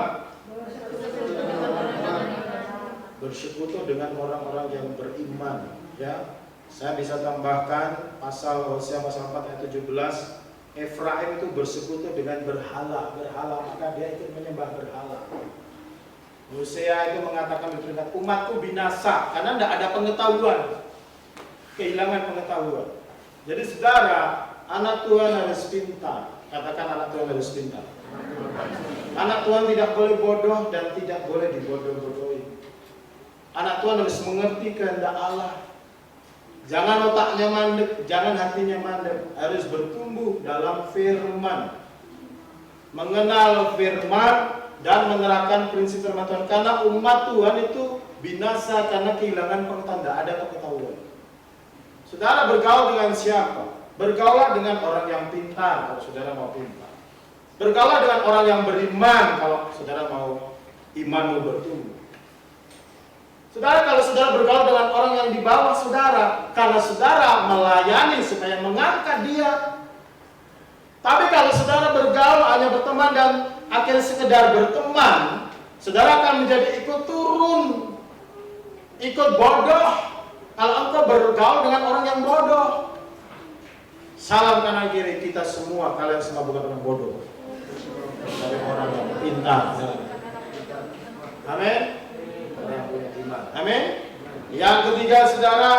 bersekutu dengan orang-orang yang beriman, ya. Saya bisa tambahkan pasal Hosea pasal 4 ayat 17, Efraim itu bersekutu dengan berhala, maka dia ikut menyembah berhala. Hosea itu mengatakan berperingat, umatku binasa karena tidak ada pengetahuan, kehilangan pengetahuan. Jadi saudara, anak Tuhan harus pintar. Katakan anak Tuhan harus pintar. Anak Tuhan tidak boleh bodoh dan tidak boleh dibodoh-bodohi. Anak Tuhan harus mengerti kehendak Allah. Jangan otaknya mandek, jangan hatinya mandek. Harus bertumbuh dalam firman, mengenal firman dan menerapkan prinsip firman Tuhan. Karena umat Tuhan itu binasa karena kehilangan pengetahuan, tidak ada pengetahuan. Saudara bergaul dengan siapa? Bergaul dengan orang yang pintar kalau saudara mau pintar. Bergaul dengan orang yang beriman kalau saudara mau imanmu bertumbuh. Saudara, kalau saudara bergaul dengan orang yang di bawah saudara, karena saudara melayani supaya mengangkat dia. Tapi kalau saudara bergaul hanya berteman dan akhirnya sekedar berteman, saudara akan menjadi ikut turun, ikut bodoh. Kalau engkau bergaul dengan orang yang bodoh, salam kanan kiri, kita semua, kalian semua bukan orang bodoh, tapi orang yang pintar. Amin. Amin. Yang ketiga saudara,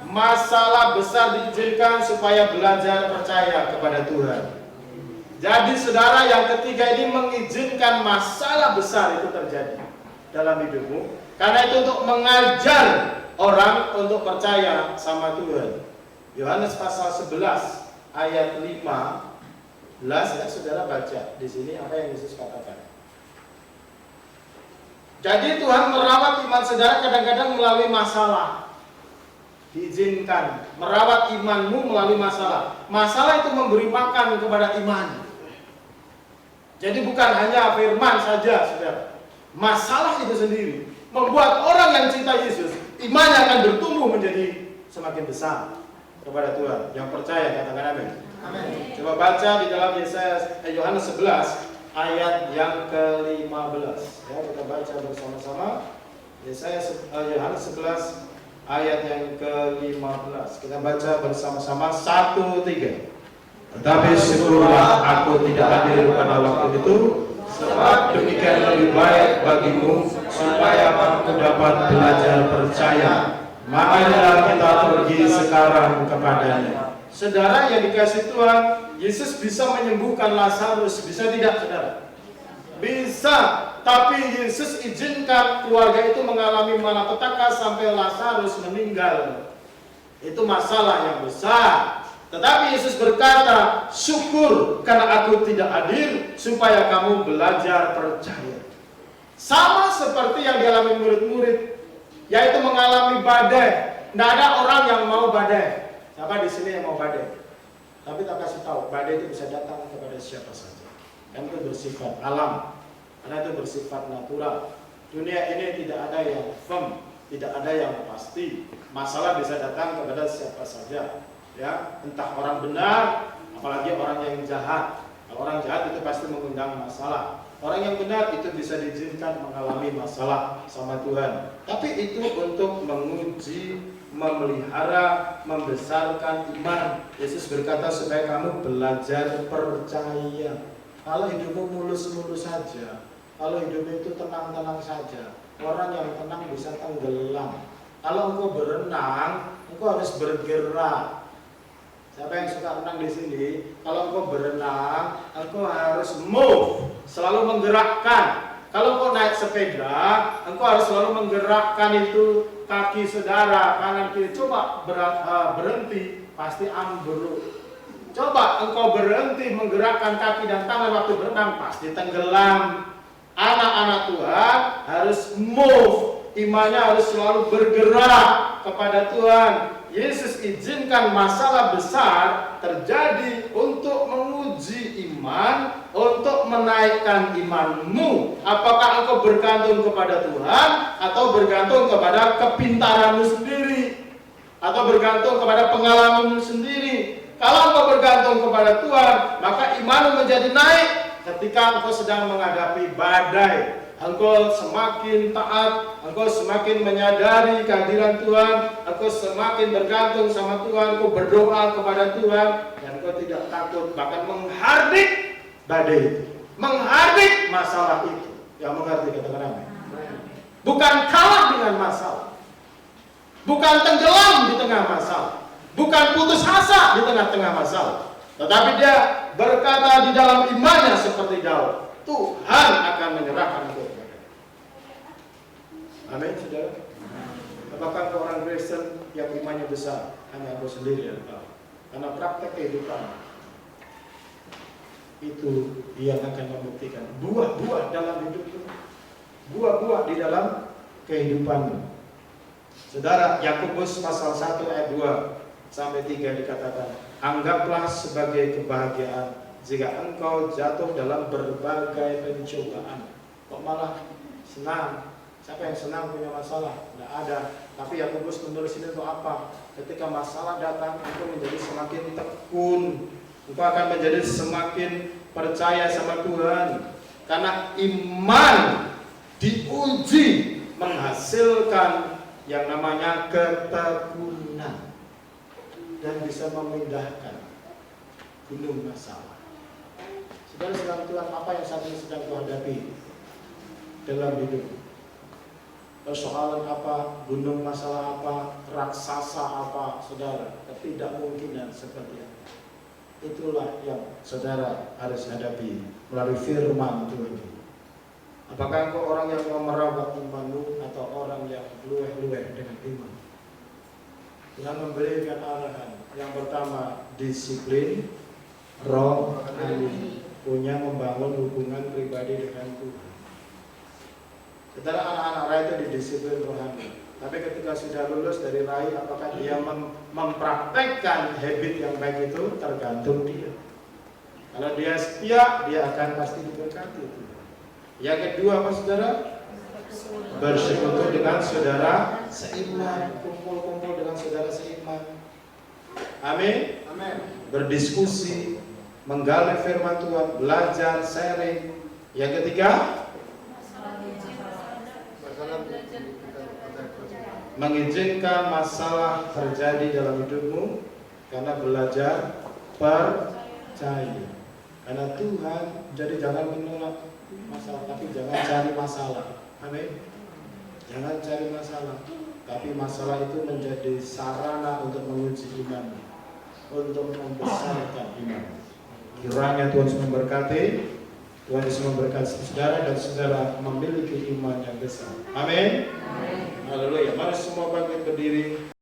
masalah besar diizinkan supaya belajar percaya kepada Tuhan. Jadi saudara, yang ketiga ini mengizinkan masalah besar itu terjadi dalam hidupmu, karena itu untuk mengajar orang untuk percaya sama Tuhan. Yohanes pasal 11 ayat 15, ya saudara baca di sini apa yang Yesus katakan. Jadi Tuhan merawat iman saudara kadang-kadang melalui masalah. Diizinkan merawat imanmu melalui masalah. Masalah itu memberi makan kepada iman. Jadi bukan hanya firman saja, saudara. Masalah itu sendiri membuat orang yang cinta Yesus, imannya akan bertumbuh menjadi semakin besar kepada Tuhan. Yang percaya katakan amin. Amin. Coba baca di dalam Yohanes 11 ayat yang ke-15. Ya, kita baca bersama-sama. Yohanes 11 ayat yang ke-15. Kita baca bersama-sama 1-3. Tetapi syukurlah aku tidak hadir pada waktu itu, sebab demikian lebih baik bagimu supaya aku dapat belajar percaya. Makanya kita pergi sekarang kepadanya. Saudara yang dikasih Tuhan, Yesus bisa menyembuhkan Lazarus, bisa tidak saudara? Bisa. Tapi Yesus izinkan keluarga itu mengalami malapetaka sampai Lazarus meninggal. Itu masalah yang besar. Tetapi Yesus berkata, syukur karena aku tidak hadir supaya kamu belajar percaya. Sama seperti yang dialami murid-murid, yaitu mengalami badai. Tidak ada orang yang mau badai. Siapa di sini yang mau badai? Tapi tak kasih tahu, badai itu bisa datang kepada siapa saja. Kan itu bersifat alam, karena itu bersifat natural. Dunia ini tidak ada yang firm, tidak ada yang pasti. Masalah bisa datang kepada siapa saja, ya, entah orang benar, apalagi orang yang jahat. Kalau orang jahat itu pasti mengundang masalah. Orang yang benar itu bisa diizinkan mengalami masalah sama Tuhan. Tapi itu untuk menguji, memelihara, membesarkan iman. Yesus berkata supaya kamu belajar percaya. Kalau hidupmu mulus-mulus saja, kalau hidupmu itu tenang-tenang saja, orang yang tenang bisa tenggelam. Kalau engkau berenang, engkau harus bergerak. Siapa yang suka renang di sini? Kalau engkau berenang, engkau harus move, selalu menggerakkan. Kalau engkau naik sepeda, engkau harus selalu menggerakkan itu kaki saudara kanan kiri. Coba berhenti, pasti ambruk. Coba engkau berhenti menggerakkan kaki dan tangan waktu berenang, pasti tenggelam. Anak-anak Tuhan harus move, imannya harus selalu bergerak kepada Tuhan. Yesus izinkan masalah besar terjadi untuk menguji iman, untuk menaikkan imanmu. Apakah engkau bergantung kepada Tuhan atau bergantung kepada kepintaranmu sendiri, atau bergantung kepada pengalamanmu sendiri? Kalau engkau bergantung kepada Tuhan, maka imanmu menjadi naik ketika engkau sedang menghadapi badai. Engkau semakin taat, engkau semakin menyadari kehadiran Tuhan, engkau semakin bergantung sama Tuhan, engkau berdoa kepada Tuhan, dan engkau tidak takut, bahkan menghardik badai itu, menghardik masalah itu. Yang mengerti katakan amin. Bukan kalah dengan masalah, bukan tenggelam di tengah masalah, bukan putus asa di tengah-tengah masalah, tetapi dia berkata di dalam imannya seperti Daud, Tuhan akan menyerahkan engkau. Amin, saudara. Apakah engkau orang Kristen yang imannya besar? Hanya engkau sendiri yang tahu. Karena praktek kehidupan itu yang akan membuktikan buah-buah dalam hidupmu, buah-buah di dalam kehidupanmu. Saudara, Yakobus pasal 1 ayat 2 sampai 3 dikatakan, anggaplah sebagai kebahagiaan jika engkau jatuh dalam berbagai pencobaan. Kok malah senang? Siapa yang senang punya masalah? Tidak ada. Tapi Yakobus menulis ini untuk apa? Ketika masalah datang, engkau menjadi semakin tekun, engkau akan menjadi semakin percaya sama Tuhan. Karena iman diuji menghasilkan yang namanya ketekunan dan bisa memindahkan gunung masalah. Saudara sedang Tuhan, apa yang saat ini sedang kau hadapi dalam hidup? Persoalan apa, gunung masalah apa, raksasa apa, saudara, ketidakmungkinan seperti apa. Itulah yang saudara harus hadapi melalui firman Tuhan. Apakah engkau orang yang memerawat imanmu atau orang yang luweh-luweh dengan iman? Tuhan memberikan arahan. Yang pertama, disiplin rohani, punya membangun hubungan pribadi dengan Tuhan. Saudara, anak-anak rai itu didisiplin rohani. Tapi ketika sudah lulus dari rai, apakah dia mempraktekkan habit yang baik itu? Tergantung dia. Kalau dia setia, dia akan pasti diberkati. Yang kedua apa saudara? Bersekutu dengan saudara seiman, kumpul-kumpul dengan saudara seiman. Amin. Amin. Berdiskusi, menggali firman Tuhan, belajar, sharing. Yang ketiga, mengizinkan masalah terjadi dalam hidupmu karena belajar percaya. Karena Tuhan, jadi jangan menolak masalah, tapi jangan cari masalah. Amin. Jangan cari masalah, tapi masalah itu menjadi sarana untuk menguji iman, untuk membesarkan iman. Kiranya Tuhan memberkati. Tuhan Yesus memberkati saudara dan saudara memiliki iman yang besar. Amin. Haleluya. Mari semua bangkit berdiri.